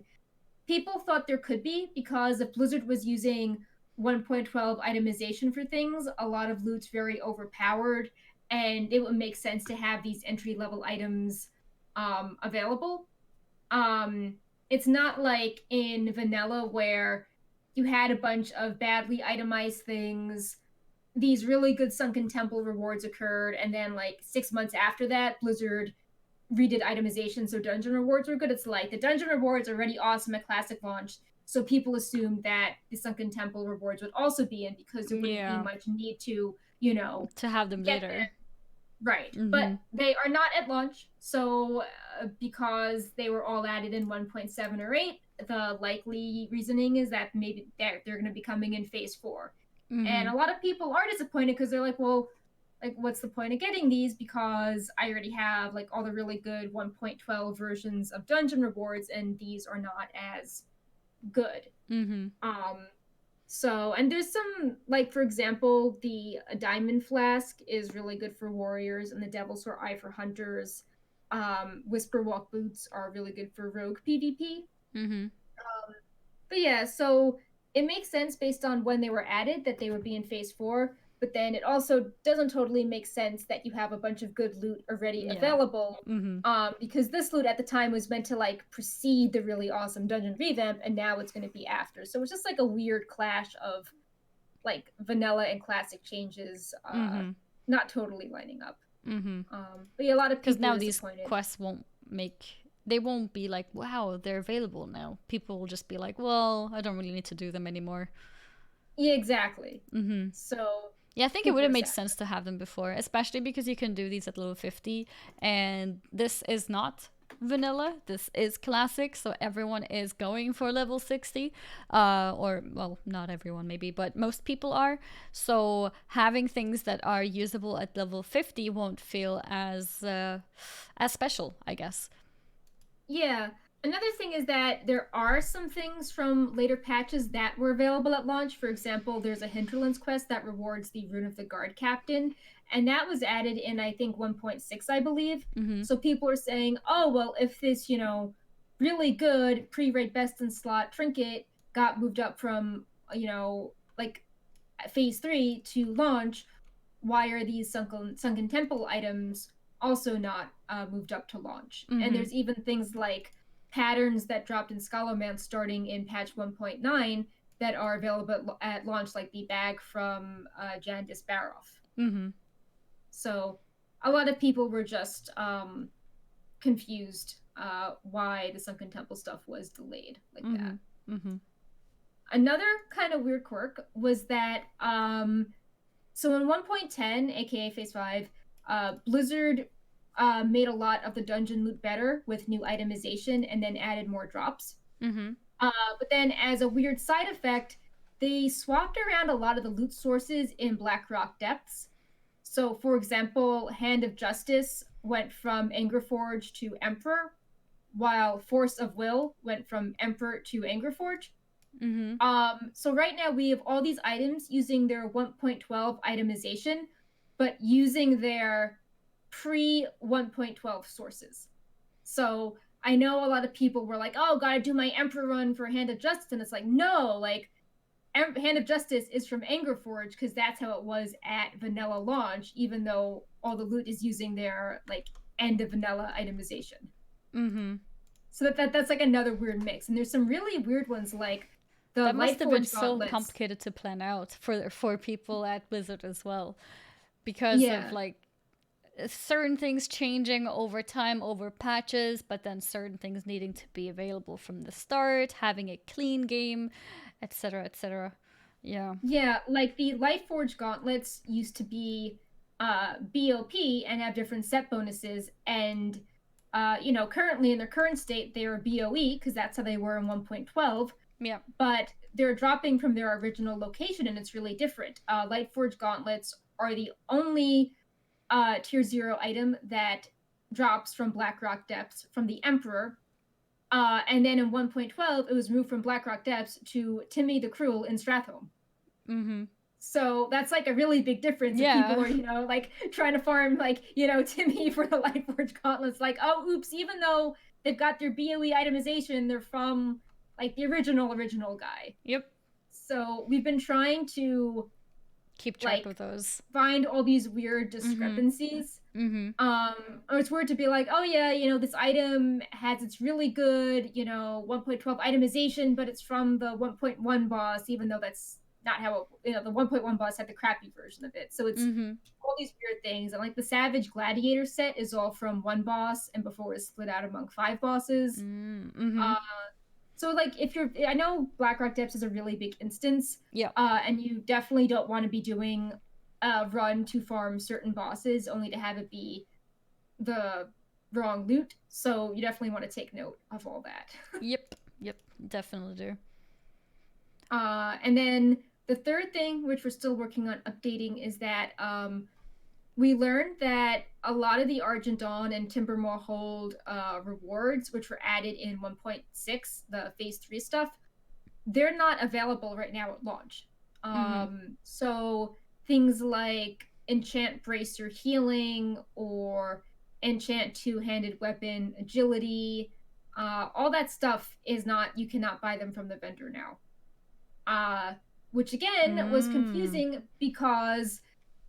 People thought there could be because if Blizzard was using 1.12 itemization for things, a lot of loot's very overpowered, and it would make sense to have these entry level items available. Um, it's not like in vanilla where you had a bunch of badly itemized things. These really good Sunken Temple rewards occurred, and then like 6 months after that, Blizzard redid itemization, so dungeon rewards were good. It's like the dungeon rewards are already awesome at classic launch, so people assumed that the Sunken Temple rewards would also be in because there wouldn't be Yeah, much need to, to have them get later. right. But Mm-hmm. they are not at launch, so because they were all added in 1.7 or 8, the likely reasoning is that maybe they're going to be coming in phase 4. And Mm-hmm. a lot of people are disappointed because they're like, well, like what's the point of getting these because I already have like all the really good 1.12 versions of dungeon rewards and these are not as good. Mm-hmm. Um so, and there's some, like, for example, the Diamond Flask is really good for warriors, and the Devil's Sore Eye for hunters. Whisper Walk Boots are really good for rogue PvP. Mm-hmm. But yeah, so it makes sense based on when they were added that they would be in phase 4, but then it also doesn't totally make sense that you have a bunch of good loot already Yeah. available. Mm-hmm. Because this loot at the time was meant to like precede the really awesome dungeon revamp, and now it's going to be after. So it's just like a weird clash of like vanilla and classic changes, Mm-hmm. not totally lining up. Mm-hmm. But yeah, a lot of Because people were now these disappointed. quests won't make. They won't be like, wow, they're available now. People will just be like, well, I don't really need to do them anymore. Yeah, exactly. Mm-hmm. So Yeah, I think it would people have were made sad. sense to have them before, especially because you can do these at level 50. And this is not vanilla, this is classic, so everyone is going for level 60. Or, well, not everyone maybe, but most people are. So having things that are usable at level 50 won't feel as special, I guess. Yeah. Another thing is that there are some things from later patches that were available at launch. For example, there's a Hinterlands quest that rewards the Rune of the Guard Captain, and that was added in, I think, 1.6, I believe. Mm-hmm. So people are saying, oh, well, if this, really good pre rate best in slot trinket got moved up from, like phase 3 to launch, why are these sunken temple items also not moved up to launch? And Mm-hmm. there's even things like patterns that dropped in Scholomance starting in patch 1.9 that are available at launch, like the bag from Jan Disbaroff. Mm-hmm. So a lot of people were just confused why the Sunken Temple stuff was delayed like Mm-hmm. that. Mm-hmm. Another kind of weird quirk was that so in 1.10, aka Phase 5, Blizzard made a lot of the dungeon loot better with new itemization and then added more drops. Mm-hmm. But then, as a weird side effect, they swapped around a lot of the loot sources in Blackrock Depths. So, for example, Hand of Justice went from Angerforge to Emperor, while Force of Will went from Emperor to Angerforge. Mm-hmm. So right now we have all these items using their 1.12 itemization, but using their pre 1.12 sources. So I know a lot of people were like, "Oh, gotta do my Emperor run for Hand of Justice," and it's like, no, like Hand of Justice is from Angerforge because that's how it was at Vanilla launch, even though all the loot is using their like end of Vanilla itemization. Mm-hmm. So that's like another weird mix, and there's some really weird ones like the That must have been Lightforge so gauntlets. complicated to plan out for people at Blizzard as well, because of Yeah. like certain things changing over time, over patches, but then certain things needing to be available from the start, having a clean game, etc., etc. Yeah. Yeah, like the Lightforge gauntlets used to be BOP and have different set bonuses, and currently in their current state they are BOE because that's how they were in 1.12. Yeah. But they're dropping from their original location, and it's really different. Lightforge gauntlets are the only tier 0 item that drops from Blackrock Depths from the Emperor. And then in 1.12, it was moved from Blackrock Depths to Timmy the Cruel in Stratholme. Mm-hmm. So that's like a really big difference. Yeah. If people are, like trying to farm Timmy for the Lightforge gauntlets, like, oh, oops, even though they've got their BOE itemization, they're from like the original guy. Yep. So we've been trying to keep track of those. Find all these weird discrepancies. Mm-hmm. Or it's weird to be like, oh yeah, this item has its really good, 1.12 itemization, but it's from the 1.1 boss, even though that's not how the 1.1 boss had the crappy version of it. So it's all these weird things. And like the Savage Gladiator set is all from one boss, and before it was split out among 5 bosses. Mm-hmm. So like I know Blackrock Depths is a really big instance. Yeah. And you definitely don't want to be doing a run to farm certain bosses only to have it be the wrong loot. So you definitely want to take note of all that. Yep, definitely do. And then the third thing, which we're still working on updating, is that we learned that a lot of the Argent Dawn and Timbermaw Hold rewards, which were added in 1.6, the Phase 3 stuff, they're not available right now at launch. So things like Enchant Bracer Healing or Enchant Two-Handed Weapon Agility, all that stuff is not, you cannot buy them from the vendor now. Which again was confusing because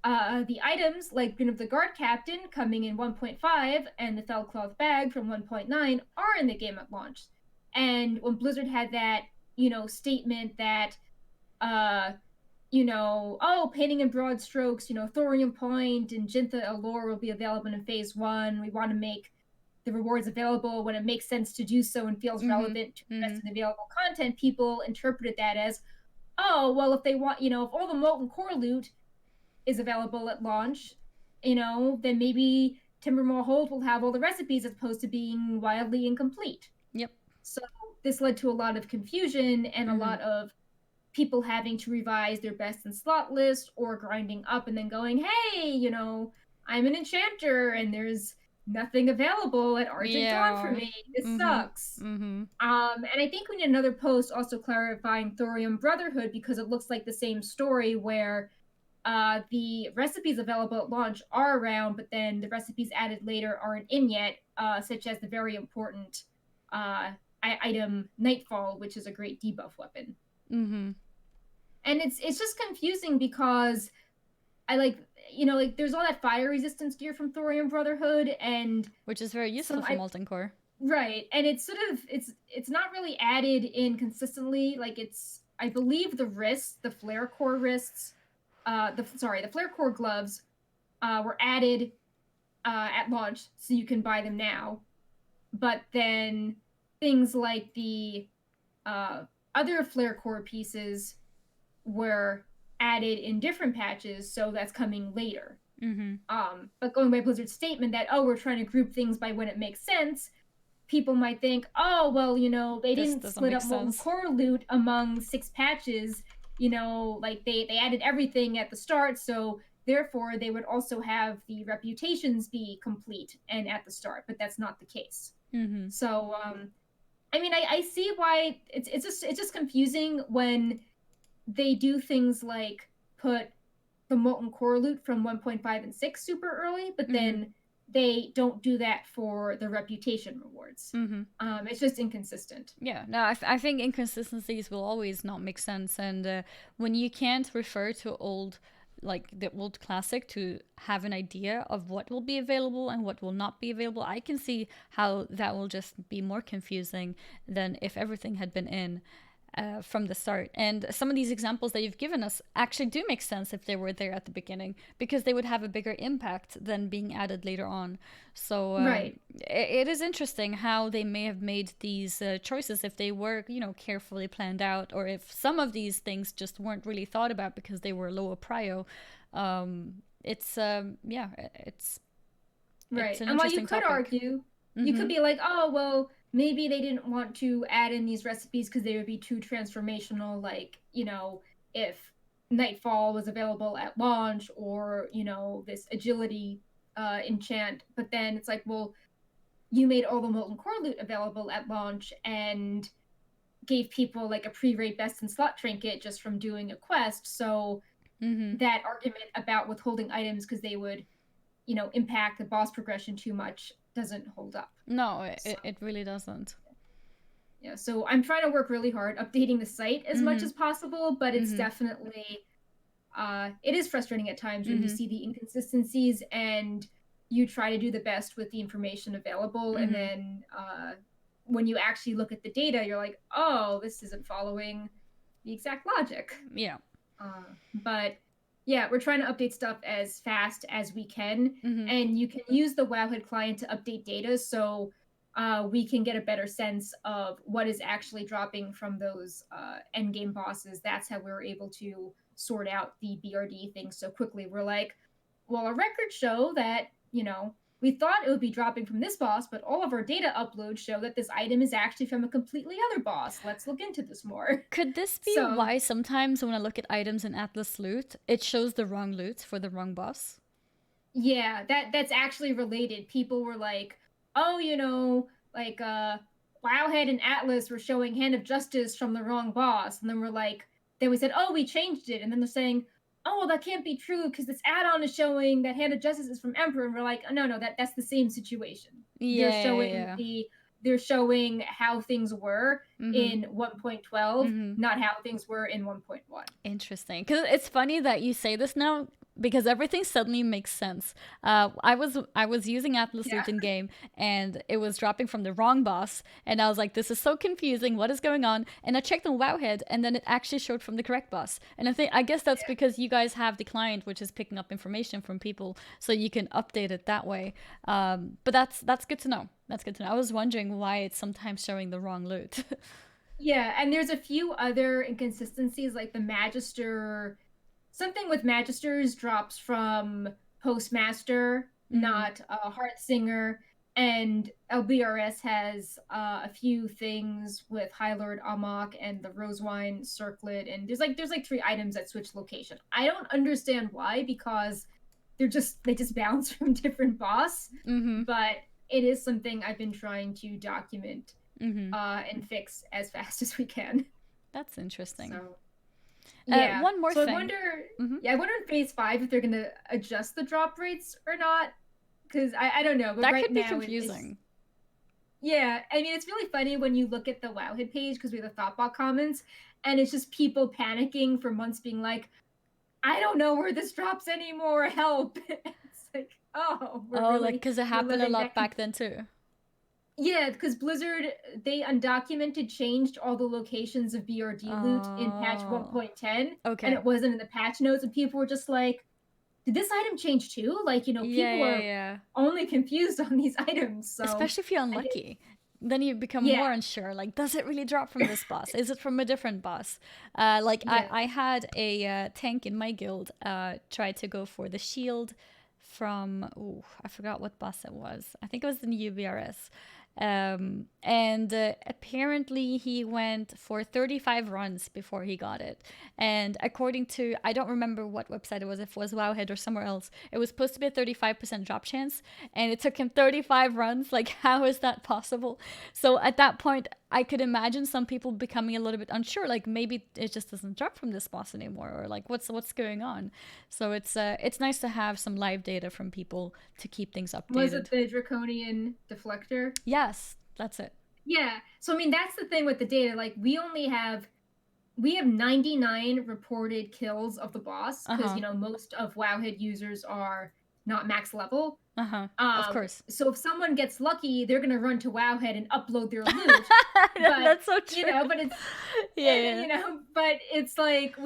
the items like Grin of the Guard Captain coming in 1.5 and the Fellcloth Bag from 1.9 are in the game at launch. And when Blizzard had that, statement that, painting in broad strokes, Thorium Point and Jintha Allure will be available in Phase 1. We want to make the rewards available when it makes sense to do so and feels relevant to invest in available content. People interpreted that as, oh, well, if they want, if all the Molten Core loot is available at launch, then maybe Timbermaw Hold will have all the recipes as opposed to being wildly incomplete. Yep. So this led to a lot of confusion and a lot of people having to revise their best in slot list or grinding up and then going, hey, I'm an enchanter and there's nothing available at Argent Dawn for me. This sucks. And I think we need another post also clarifying Thorium Brotherhood, because it looks like the same story where the recipes available at launch are around, but then the recipes added later aren't in yet, such as the very important item Nightfall, which is a great debuff weapon. And it's just confusing because I there's all that fire resistance gear from Thorium Brotherhood, and which is very useful for Molten Core. Right, and it's sort of it's not really added in consistently. Like it's, I believe the wrists, the Flare Core wrists, the Flare Core gloves were added at launch, so you can buy them now. But then things like the other Flare Core pieces were added in different patches, so that's coming later. But going by Blizzard's statement that, oh, we're trying to group things by when it makes sense, people might think, oh, well, they didn't split up Molten Core loot among 6 patches, like they added everything at the start, so therefore they would also have the reputations be complete and at the start, but that's not the case. So I mean, I see why it's just confusing when they do things like put the Molten Core loot from 1.5 and 6 super early, but then they don't do that for the reputation rewards. It's just inconsistent. Yeah, no, I think inconsistencies will always not make sense. And when you can't refer to the old classic to have an idea of what will be available and what will not be available, I can see how that will just be more confusing than if everything had been in. from the start. And some of these examples that you've given us actually do make sense if they were there at the beginning, because they would have a bigger impact than being added later on. So Right. it is interesting how they may have made these choices if they were, carefully planned out, or if some of these things just weren't really thought about because they were lower prio. It's yeah, it's Right. an And while you interesting could topic. argue, you could Mm-hmm. be like, oh, well, maybe they didn't want to add in these recipes because they would be too transformational. Like, if Nightfall was available at launch or, this agility enchant. But then it's like, well, you made all the Molten Core loot available at launch and gave people like a pre-raid best in slot trinket just from doing a quest. So Mm-hmm. that argument about withholding items because they would impact the boss progression too much doesn't hold up. No, So it really doesn't. yeah, so I'm trying to work really hard updating the site as much Mm-hmm. as possible, but it's Mm-hmm. definitely it is frustrating at times when you Mm-hmm. see the inconsistencies and you try to do the best with the information available, and Mm-hmm. then when you actually look at the data, you're like, oh, this isn't following the exact logic. Yeah. But yeah, we're trying to update stuff as fast as we can, Mm-hmm. and you can use the Wowhead client to update data, so we can get a better sense of what is actually dropping from those end game bosses. That's how we were able to sort out the BRD thing so quickly. We're like, well, our records show that we thought it would be dropping from this boss, but all of our data uploads show that this item is actually from a completely other boss. Let's look into this more. Could this be So why sometimes when I look at items in Atlas loot, it shows the wrong loot for the wrong boss? yeah, that's actually related. People were like, "Oh, like Wowhead and Atlas were showing Hand of Justice from the wrong boss." And then then we said, "Oh, we changed it." And then they're saying, "Oh, well, that can't be true because this add-on is showing that Hand of Justice is from Emperor." And we're like, "Oh, no, that's the same situation. They're Yeah, yeah, showing yeah. they're showing how things were Mm-hmm. in 1.12, Mm-hmm. not how things were in 1.1." Interesting. Because it's funny that you say this now because everything suddenly makes sense. I was using Atlas Yeah. Loot in game and it was dropping from the wrong boss, and I was like, "This is so confusing. What is going on?" And I checked on Wowhead, and then it actually showed from the correct boss. And I guess that's because you guys have the client which is picking up information from people, so you can update it that way. But that's good to know. That's good to know. I was wondering why it's sometimes showing the wrong loot. Yeah, and there's a few other inconsistencies, like the Magister. Something with Magisters drops from Postmaster, Mm-hmm. not Heartsinger, and LBRS has a few things with High Lord Amok and the Rosewine Circlet, and there's like three items that switch location. I don't understand why, because they just bounce from different boss, Mm-hmm. but it is something I've been trying to document Mm-hmm. and fix as fast as we can. That's interesting. So yeah. One more So I thing. wonder, Mm-hmm. yeah, I wonder in phase 5 if they're gonna adjust the drop rates or not. Because I don't know, but That right could be now it's confusing. yeah. I mean, it's really funny when you look at the Wowhead page because we have the Thoughtbot comments, and it's just people panicking for months, being like, "I don't know where this drops anymore. Help!" It's like, oh, Oh, like because it we're happened a letting lot that back then too. yeah, because Blizzard, they undocumented changed all the locations of BRD loot in patch Oh, 1.10, and okay. it wasn't in the patch notes, and people were just like, did this item change too? Like, Yeah, people yeah, are yeah. only confused on these items. So Especially if you're I did, unlucky. Then you become yeah, more unsure. Like, does it really drop from this boss? Is it from a different boss? Like, I, yeah, I had a tank in my guild try to go for the shield from, ooh, I forgot what boss it was. I think it was in UBRS. And apparently he went for 35 runs before he got it. And according to, I don't remember what website it was, if it was Wowhead or somewhere else, it was supposed to be a 35% drop chance. And it took him 35 runs. Like, how is that possible? So at that point, I could imagine some people becoming a little bit unsure. Like, maybe it just doesn't drop from this boss anymore, or like, what's going on? So it's nice to have some live data from people to keep things was updated. it the Draconian deflector? Yes, that's it. Yeah. So I mean, that's the thing with the data. Like, we have 99 reported kills of the boss Uh because huh. most of Wowhead users are not max level. Uh-huh. Of course. So if someone gets lucky, they're gonna run to Wowhead and upload their loot. But That's so true. but it's Yeah. but it's like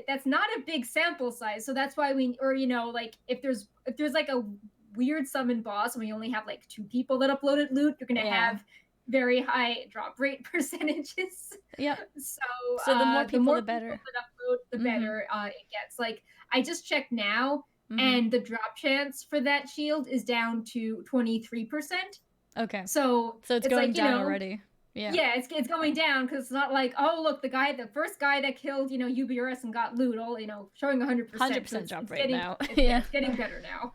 that's not a big sample size. So that's why like if there's like a weird summon boss and we only have like 2 people that uploaded loot, you're gonna Yeah. have very high drop rate percentages. Yep. So So the more the people, more the people better. that upload, the better it gets. Like I just checked now, and the drop chance for that shield is down to 23%. Okay. So it's going like, down already. Yeah. It's going down because it's not like, oh look, the first guy that killed UBRS and got loot, all showing 100%. 100% drop rate now. It's getting better now.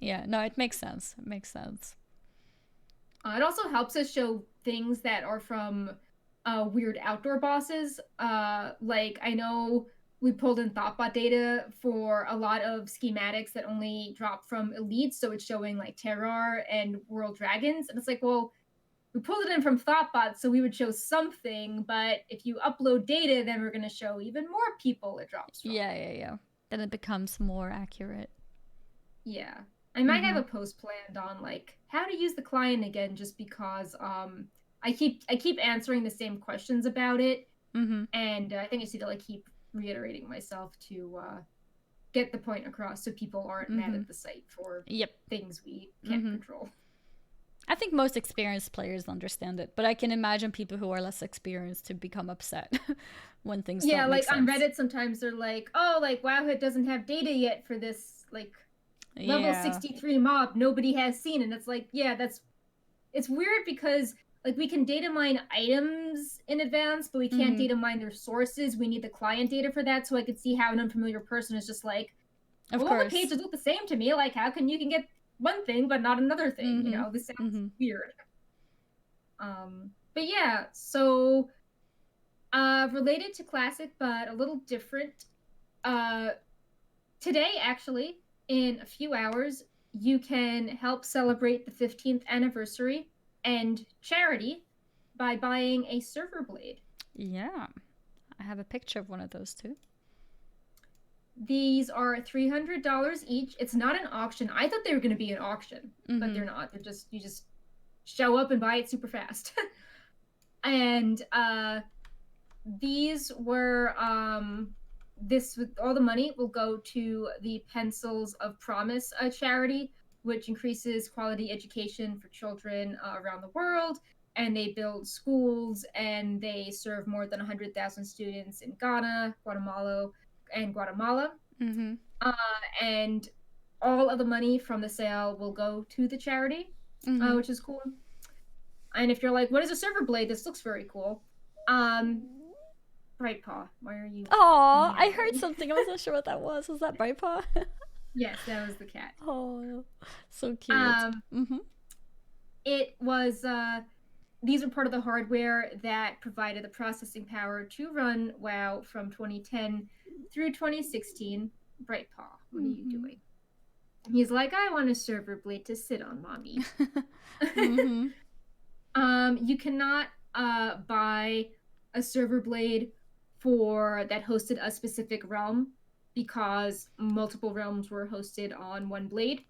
Yeah. No, it makes sense. It makes sense. It also helps us show things that are from weird outdoor bosses. Like I know we pulled in Thoughtbot data for a lot of schematics that only drop from elites, so it's showing like Terrar and World Dragons, and it's like, well, we pulled it in from Thoughtbot, so we would show something, but if you upload data, then we're going to show even more people it drops from. Yeah. Then it becomes more accurate. Yeah. I might have a post planned on like how to use the client again, just because I keep answering the same questions about it, and I think I just need to like keep reiterating myself to get the point across so people aren't mad at the site for things we can't control. I think most experienced players understand it, but I can imagine people who are less experienced to become upset when things don't make sense. On Reddit sometimes they're like, oh, like Wowhead doesn't have data yet for this like level 63 mob nobody has seen. And it's like, it's weird because like we can data mine items in advance, but we can't data mine their sources. We need the client data for that, so I could see how an unfamiliar person is just like, well, all the pages look the same to me. Like, how can you get one thing but not another thing? This sounds weird. But yeah, so related to Classic but a little different, today actually, in a few hours, you can help celebrate the 15th anniversary and charity by buying a server blade. Yeah, I have a picture of one of those too. These are $300 each. It's not an auction. I thought they were going to be an auction, but they're not. They're just, you just show up and buy it super fast. And these were all the money will go to the Pencils of Promise charity, which increases quality education for children around the world. And they build schools, and they serve more than 100,000 students in Ghana, Guatemala. And all of the money from the sale will go to the charity, which is cool. And if you're like, what is a server blade? This looks very cool. Brightpaw, why are you? Oh, I heard something. I wasn't sure what that was. Was that Brightpaw? Yes, that was the cat. Oh, so cute. It was. These are part of the hardware that provided the processing power to run WoW from 2010 through 2016. Brightpaw, what are you doing? He's like, I want a server blade to sit on, mommy. You cannot buy a server blade that hosted a specific realm, because multiple realms were hosted on one blade.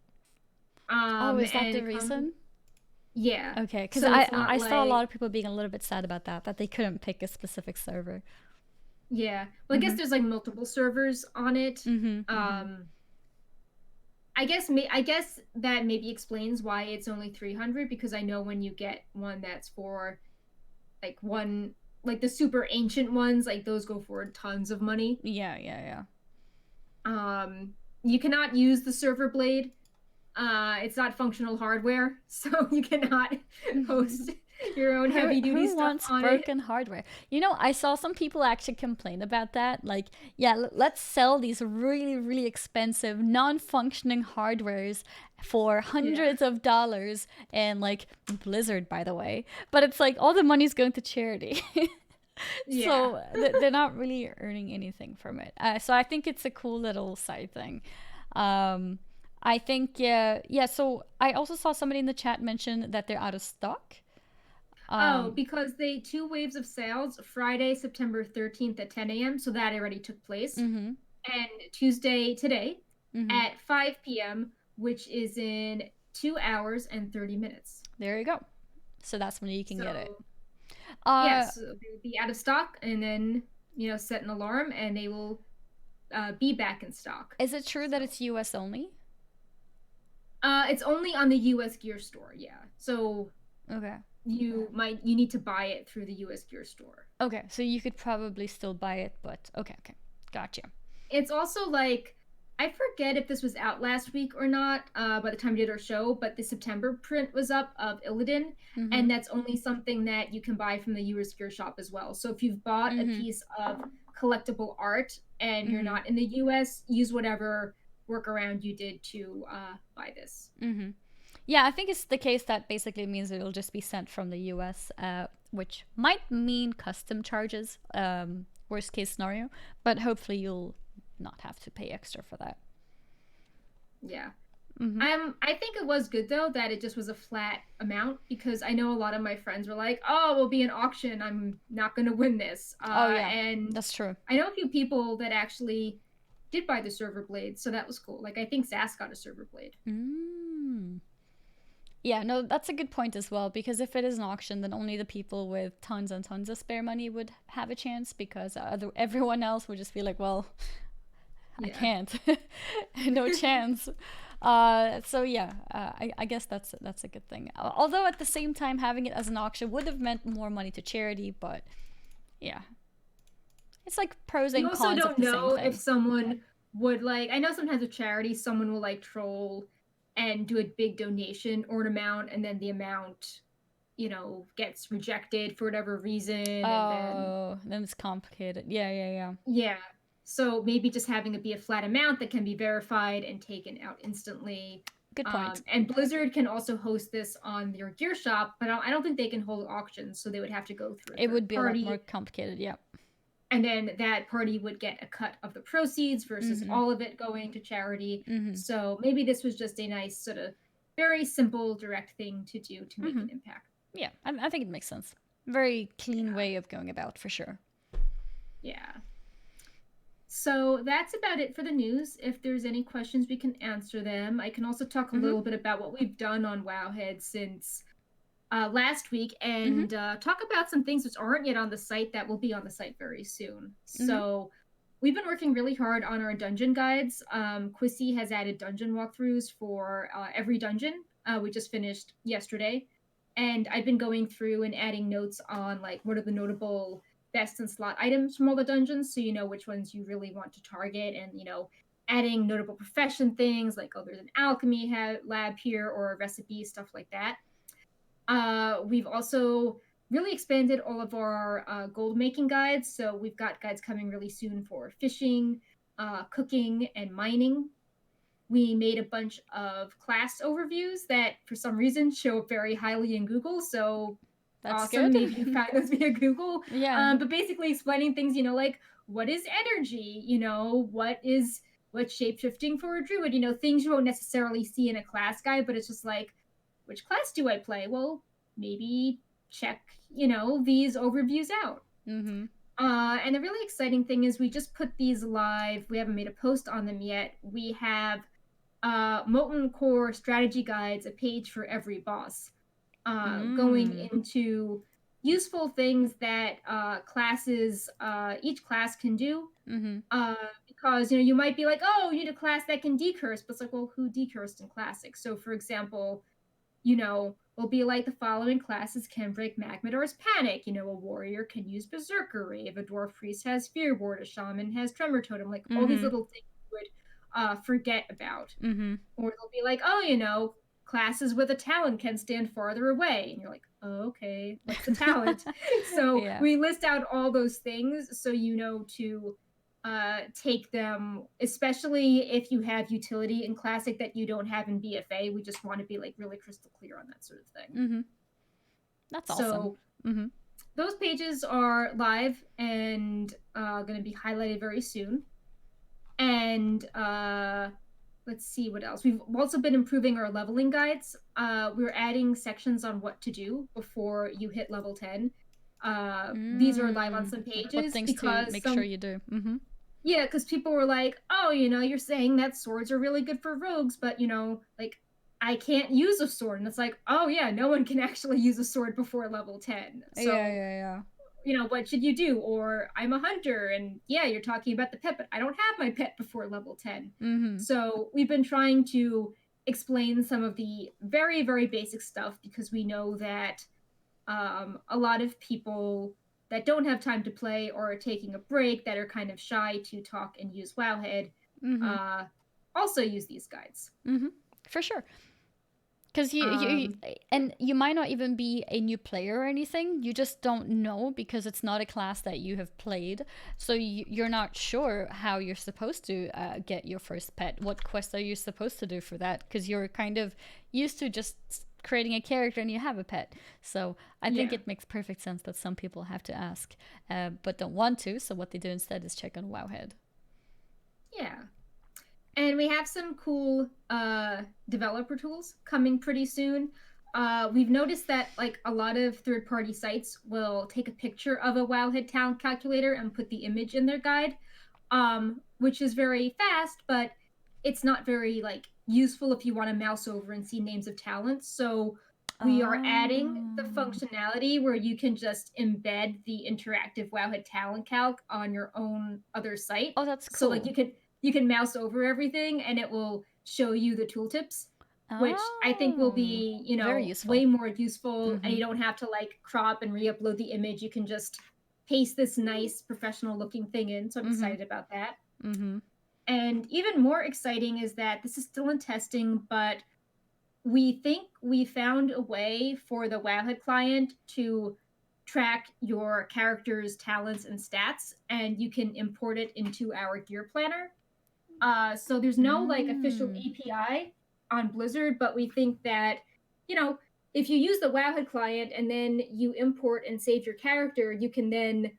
Is that the reason? Yeah. Okay, because I saw a lot of people being a little bit sad about that they couldn't pick a specific server. Yeah. Well, I guess there's like multiple servers on it. I guess that maybe explains why it's only 300, because I know when you get one that's for like the super ancient ones, like those go for tons of money. Yeah. You cannot use the server blade. It's not functional hardware, so you cannot host your own heavy duty stuff wants on broken hardware. I saw some people actually complain about that. Like, let's sell these really, really expensive non-functioning hardwares for hundreds of dollars, and like Blizzard, by the way. But it's like all the money's going to charity. So they're not really earning anything from it. So I think it's a cool little side thing. I think, so I also saw somebody in the chat mention that they're out of stock. Because 2 waves of sales, Friday, September 13th at 10 a.m., so that already took place. And Tuesday, today, at 5 p.m., which is in 2 hours and 30 minutes. There you go. So that's when you can get it. So, yes, they will be out of stock, and then, set an alarm, and they will be back in stock. Is it true that it's US only? It's only on the US Gear Store, yeah. So okay. You need to buy it through the US Gear Store. Okay, so you could probably still buy it, but okay, gotcha. It's also like, I forget if this was out last week or not by the time we did our show, but the September print was up of Illidan, and that's only something that you can buy from the US Gear Shop as well. So if you've bought a piece of collectible art and you're not in the US, use whatever workaround you did to buy this. Yeah, I think it's the case that basically means it'll just be sent from the US, which might mean custom charges, worst case scenario, but hopefully you'll not have to pay extra for that. Yeah. I think it was good though that it just was a flat amount, because I know a lot of my friends were like, "Oh, we'll be an auction. I'm not going to win this." Oh yeah, and that's true. I know a few people that actually did buy the server blade, so that was cool. Like I think Sass got a server blade. Yeah, no, that's a good point as well, because if it is an auction, then only the people with tons and tons of spare money would have a chance, because everyone else would just be like, well, I can't. No chance. So yeah, I guess that's a good thing. Although at the same time, having it as an auction would have meant more money to charity, but yeah. It's like pros and cons. You also don't know if someone would like, I know sometimes with charity, someone will like troll and do a big donation or an amount, and then the amount, gets rejected for whatever reason. Oh, and then it's complicated. Yeah. Yeah. So maybe just having it be a flat amount that can be verified and taken out instantly. Good point. And Blizzard can also host this on their gear shop, but I don't think they can hold auctions, so they would have to go through it would be a lot more complicated, yeah. And then that party would get a cut of the proceeds versus all of it going to charity. So maybe this was just a nice sort of very simple, direct thing to do to make an impact. Yeah, I think it makes sense. Very clean way of going about, for sure. Yeah. So that's about it for the news. If there's any questions, we can answer them. I can also talk a little bit about what we've done on Wowhead since last week, and talk about some things which aren't yet on the site that will be on the site very soon. So we've been working really hard on our dungeon guides. Quissy has added dungeon walkthroughs for every dungeon. We just finished yesterday, and I've been going through and adding notes on like what are the notable best in slot items from all the dungeons, so you know which ones you really want to target, and adding notable profession things like, oh, there's an alchemy lab here, or a recipe, stuff like that. We've also really expanded all of our gold making guides, so we've got guides coming really soon for fishing, cooking, and mining. We made a bunch of class overviews that for some reason show up very highly in Google, so that's awesome. Good. Maybe you found those via Google. Yeah. But basically explaining things, like what is energy, what's shapeshifting for a druid, things you won't necessarily see in a class guide, but it's just like, which class do I play? Well, maybe check, these overviews out. And the really exciting thing is we just put these live. We haven't made a post on them yet. We have Molten Core strategy guides, a page for every boss. Going into useful things that each class can do. Because, you might be like, oh, you need a class that can decurse, but it's like, well, who decursed in Classic? So, for example, will be like the following classes can break Magmador's Panic. A warrior can use Berserker, if a dwarf priest has Fear Ward, a shaman has Tremor Totem, like all these little things you would forget about. Or they'll be like, oh, classes with a talent can stand farther away. And you're like, oh, okay, what's the talent? So we list out all those things so to take them, especially if you have utility in Classic that you don't have in BFA. We just want to be like really crystal clear on that sort of thing. That's awesome. So those pages are live and going to be highlighted very soon. And let's see what else. We've also been improving our leveling guides. We're adding sections on what to do before you hit level 10. These are live on some pages. What things to make sure you do. Yeah, because people were like, oh, you're saying that swords are really good for rogues, but, like, I can't use a sword. And it's like, oh, yeah, no one can actually use a sword before level 10. Yeah, So, yeah, what should you do? Or I'm a hunter, and yeah, you're talking about the pet, but I don't have my pet before level 10. yeah. Mm-hmm. So we've been trying to explain some of the very, very basic stuff because we know that a lot of people that don't have time to play or are taking a break that are kind of shy to talk and use Wowhead Mm-hmm. uh, also use these guides. Mm-hmm. For sure. Because Um, and you might not even be a new player or anything. You just don't know because it's not a class that you have played. So you're not sure how you're supposed to get your first pet. What quests are you supposed to do for that? Because you're kind of used to just creating a character and you have a pet. So I think yeah, it makes perfect sense that some people have to ask, but don't want to. So what they do instead is check on Wowhead. yeah. And we have some cool developer tools coming pretty soon. We've noticed that like a lot of third-party sites will take a picture of a Wowhead talent calculator and put the image in their guide, which is very fast, but it's not very like useful if you want to mouse over and see names of talents. So we are adding the Oh. functionality where you can just embed the interactive Wowhead talent calc on your own other site. Oh, that's So like cool. you can mouse over everything and it will show you the tooltips, which I think will Oh, be, very way useful. more useful, and Mm-hmm. you don't have to like crop and re-upload the image. You can just paste this nice professional looking thing in. So I'm Mm-hmm. excited about that. Mm-hmm. And even more exciting is that this is still in testing, but we think we found a way for the Wowhead client to track your character's talents and stats, and you can import it into our gear planner. So there's no like official Mm. API on Blizzard, but we think that, you know, if you use the Wowhead client and then you import and save your character, you can then,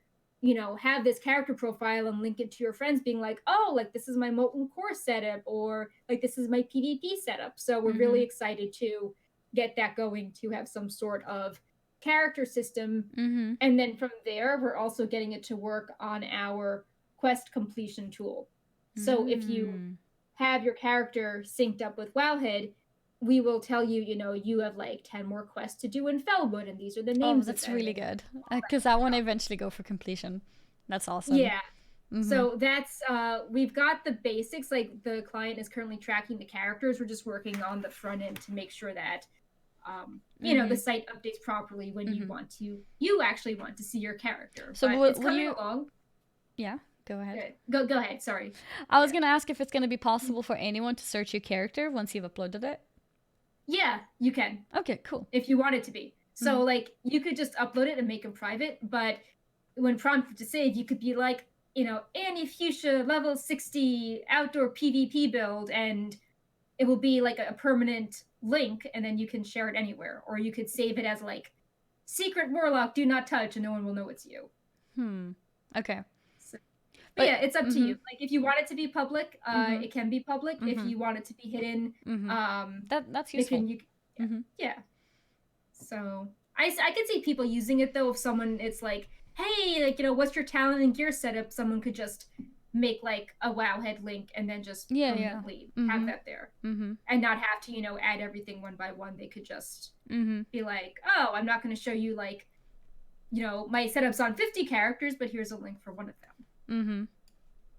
have this character profile and link it to your friends, being like, oh, like this is my Molten Core setup, or like this is my PvP setup. So we're Mm-hmm. really excited to get that going to have some sort of character system. Mm-hmm. And then from there, we're also getting it to work on our quest completion tool. So if you Mm. have your character synced up with Wowhead, we will tell you, you have like 10 more quests to do in Fellwood, and these are the Oh, names of that's them, really and good. all that Because good I want to stuff. eventually go for completion. That's awesome. Yeah. Mm-hmm. So that's we've got the basics. Like the client is currently tracking the characters. We're just working on the front end to make sure that Mm-hmm. the site updates properly when Mm-hmm. you actually want to see your character. So But it's will coming you? along. Yeah. Go ahead. Good. Go ahead. Sorry. I was Yeah. gonna ask if it's gonna be possible for anyone to search your character once you've uploaded it. Yeah, you can. Okay. Cool. If you want it to be. Mm-hmm. So like you could just upload it and make them private, but when prompted to save, you could be like, Annie Fuchsia level 60 outdoor PvP build, and it will be like a permanent link, and then you can share it anywhere. Or you could save it as like secret warlock, do not touch, and no one will know it's you. Hmm. Okay. So, but But yeah, it's up to mm-hmm. you. Like if you want it to be public, Mm-hmm. it can be public. If Mm-hmm. you want it to be hidden, Mm-hmm. um, That's it useful. can you yeah. Mm-hmm. Yeah. So I could see people using it though. If someone it's like, hey, like what's your talent and gear setup? Someone could just make like a Wowhead link and then just Yeah. Yeah. permanently have Mm-hmm. that there, Mm-hmm. and not have to add everything one by one. They could just Mm-hmm. be like, oh, I'm not going to show you like my setup's on 50 characters, but here's a link for one of them. Mm-hmm.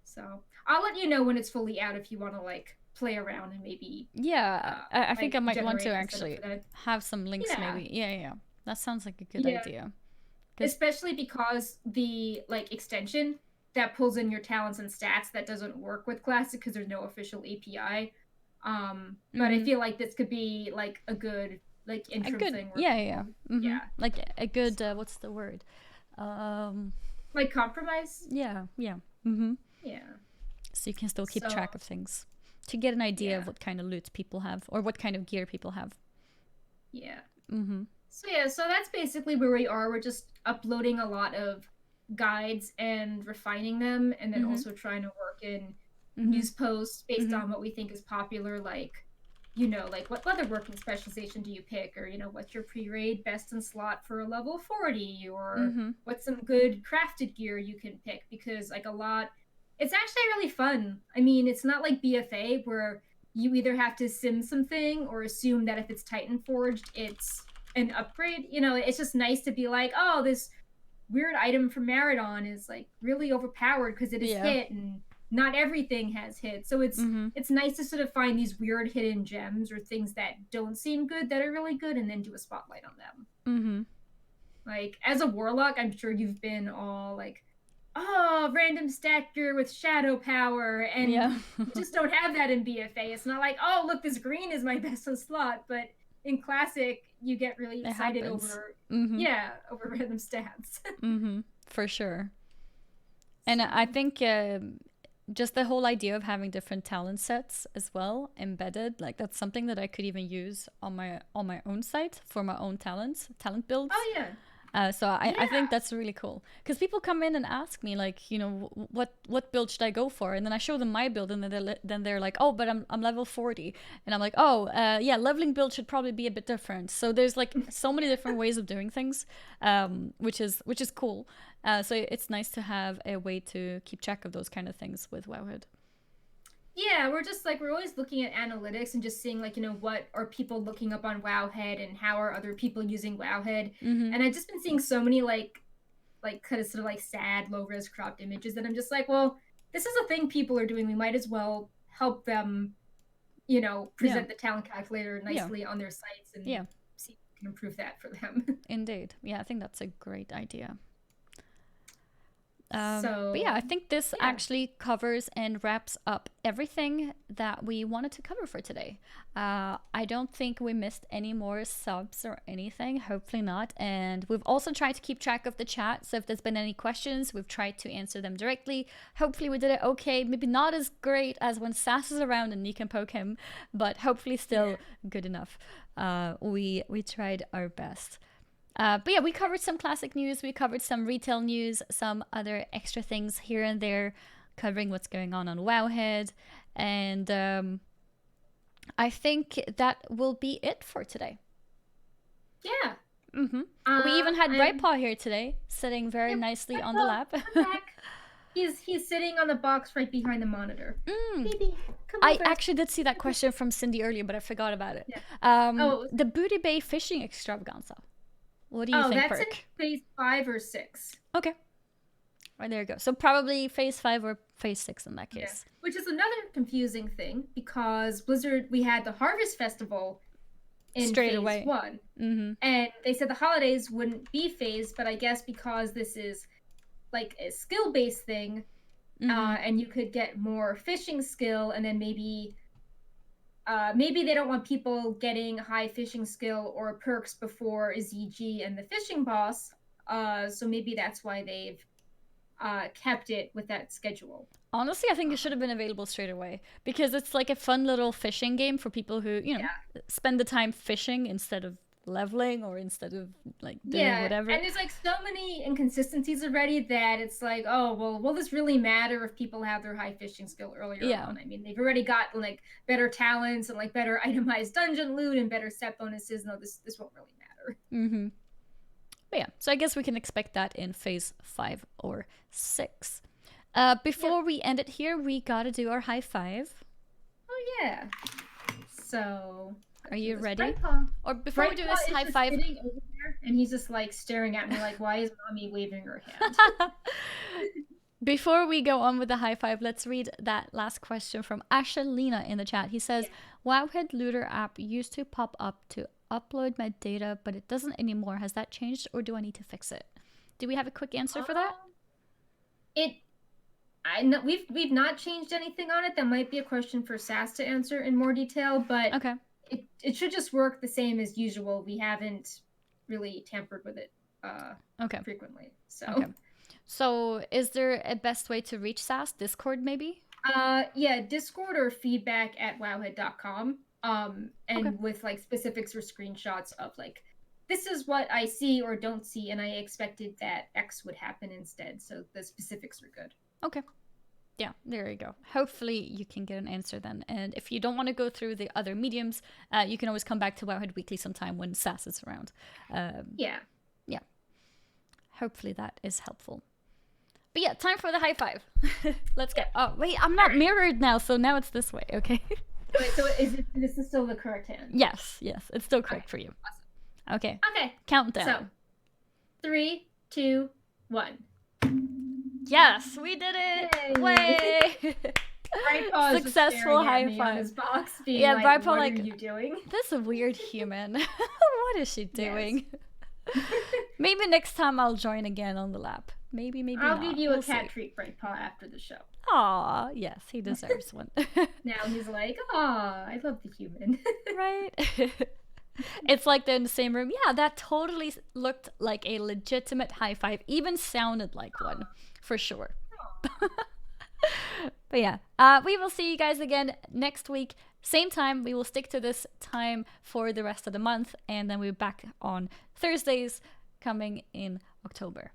So I'll let you know when it's fully out if you want to like play around and maybe Yeah, I think like I might want to generate a setup actually for that. have some links Yeah. maybe. Yeah, yeah. That sounds like a good Yeah. idea. Cuz Especially because the like extension that pulls in your talents and stats that doesn't work with classic because there's no official API. But I mhm. feel like this could be like a good like A interim good thing where yeah, yeah. people, Mhm. yeah, Like a good so, what's the word? Um like compromise. yeah, yeah. Mhm. Yeah. So you can still keep So track of things to get an idea of yeah, what kind of loot people have or what kind of gear people have. yeah. Mhm. So yeah, so that's basically where we are. We're just uploading a lot of guides and refining them, and then Mhm. also trying to work in Mhm. news posts based Mhm. on what we think is popular, like like what other working specialization do you pick, or what's your pre-raid best in slot for a level 40, or Mhm. what's some good crafted gear you can pick, because like a lot it's actually really fun. I mean, it's not like BFA where you either have to sim something or assume that if it's Titan forged, it's an upgrade. You know, it's just nice to be like, oh, this weird item from Maridon is like really overpowered because it is Yeah. hit, and not everything has hit. So it's nice to sort of find these weird hidden gems or things that don't seem good that are really good, and then do a spotlight on them. Like as a warlock, I'm sure you've been all like, oh, random stacker with shadow power, and Yeah. you just don't have that in BFA. It's not like, oh, look, this green is my best on slot, but in classic, you get really It excited happens. over Mm-hmm. yeah, over random stats. Mm-hmm. For sure. And So I think just the whole idea of having different talent sets as well embedded, like that's something that I could even use on my own site for my own talent builds. oh yeah. So I think that's really cool because people come in and ask me like, you know, what build should I go for, and then I show them my build, and then they're like, oh, but I'm level 40, and I'm like, oh, yeah, leveling build should probably be a bit different. So there's like so many different ways of doing things, which is cool. So it's nice to have a way to keep track of those kind of things with Wowhead. Yeah, we're just like we're always looking at analytics and just seeing like, you know, what are people looking up on Wowhead and how are other people using Wowhead. And I've just been seeing so many like kind of sort of like sad low res cropped images that I'm just like, well, this is a thing people are doing. We might as well help them, you know, present the talent calculator nicely on their sites and Yeah. see if we can improve that for them. Indeed. Yeah, I think that's a great idea. So But yeah, I think this actually covers and wraps up everything that we wanted to cover for today. I don't think we missed any more subs or anything. Hopefully not. And we've also tried to keep track of the chat. So if there's been any questions, we've tried to answer them directly. Hopefully we did it okay. Maybe not as great as when Sass is around and you can poke him, but hopefully still good enough. We tried our best. But yeah, we covered some classic news, we covered some retail news, some other extra things here and there, covering what's going on Wowhead. And I think that will be it for today. Yeah. We even had Brightpaw here today, sitting very nicely on the lap. I'm back. He's sitting on the box right behind the monitor. Baby, come over. I actually did see that question from Cindy earlier, but I forgot about it. Yeah. The Booty Bay fishing extravaganza. What do you think, that's Perk? in phase 5 or 6. Okay. Right, there you go. So probably phase 5 or phase 6 in that case. Yeah. Which is another confusing thing because Blizzard, we had the Harvest Festival in straight phase away 1. And they said the holidays wouldn't be phased, but I guess because this is like a skill-based thing, and you could get more fishing skill, and then maybe they don't want people getting high fishing skill or perks before ZG and the fishing boss. So maybe that's why they've kept it with that schedule. Honestly, I think it should have been available straight away because it's like a fun little fishing game for people who, you know, spend the time fishing instead of leveling or instead of like doing whatever. And there's like so many inconsistencies already that it's like, oh, well, will this really matter if people have their high fishing skill earlier on? I mean, they've already got like better talents and like better itemized dungeon loot and better set bonuses. No, this won't really matter. But yeah, so I guess we can expect that in phase 5 or 6. Before we end it here, we gotta do our high five. Oh yeah. So are you ready? Or before we do this high five, sitting over there and he's just like staring at me like, why is mommy waving her hand? Before we go on with the high five, let's read that last question from Ashelina in the chat. He says, Wowhead Looter app used to pop up to upload my data, but it doesn't anymore. Has that changed or do I need to fix it? Do we have a quick answer for that? We've not changed anything on it. That might be a question for Sass to answer in more detail, but okay. It should just work the same as usual. We haven't really tampered with it frequently. So is there a best way to reach Sass? Discord maybe? Discord or feedback@wowhead.com. With like specifics or screenshots of like, this is what I see or don't see, and I expected that X would happen instead. So the specifics are good. Okay. Yeah, there you go. Hopefully you can get an answer then. And if you don't want to go through the other mediums, you can always come back to Wowhead Weekly sometime when Sass is around. Yeah. Hopefully that is helpful. But yeah, time for the high five. Let's go. Oh, wait, I'm not mirrored now, so now it's this way, okay? Wait, so this is still the correct hand? Yes, it's still correct for you. Awesome. Okay. Okay. Countdown. So, 3, 2, 1. Yes, we did it! Way! Successful high five. His box being yeah, like, Bright Paw, what like, are you doing? This weird human. What is she doing? Yes. Maybe next time I'll join again on the lap. Maybe I'll not. give you a cat treat, Bright Paw, after the show. Aw, yes, he deserves one. Now he's like, aw, I love the human. Right? It's like they're in the same room. Yeah, that totally looked like a legitimate high five. Even sounded like one, for sure. But yeah, we will see you guys again next week. Same time. We will stick to this time for the rest of the month. And then we're back on Thursdays coming in October.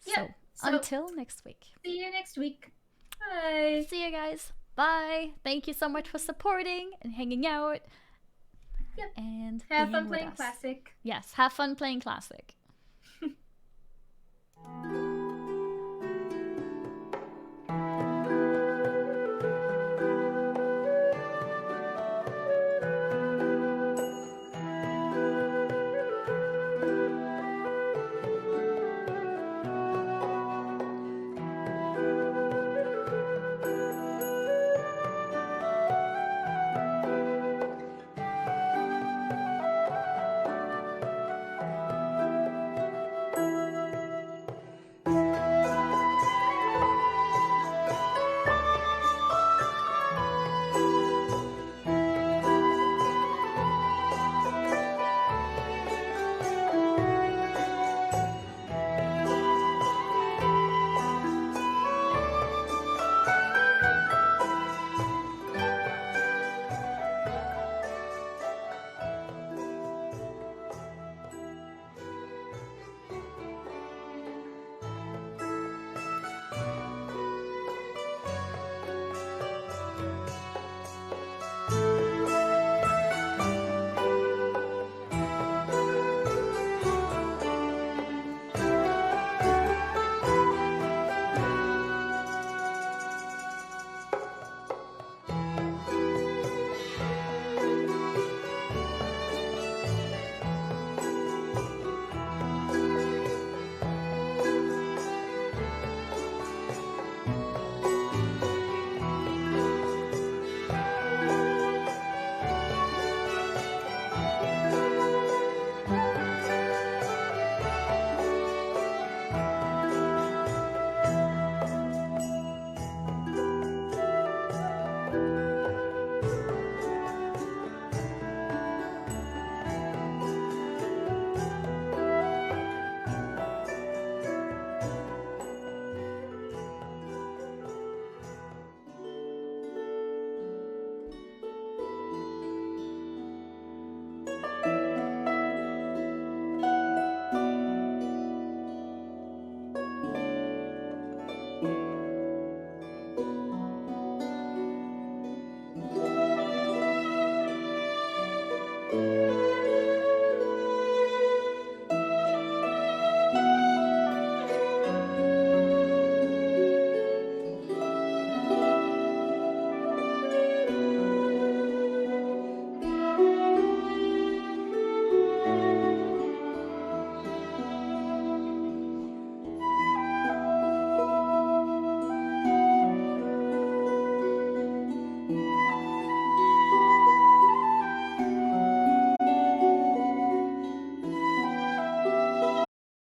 Yeah, so until next week. See you next week. Bye. See you guys. Bye. Thank you so much for supporting and hanging out. Yep. And have fun playing Classic. Yes, have fun playing Classic.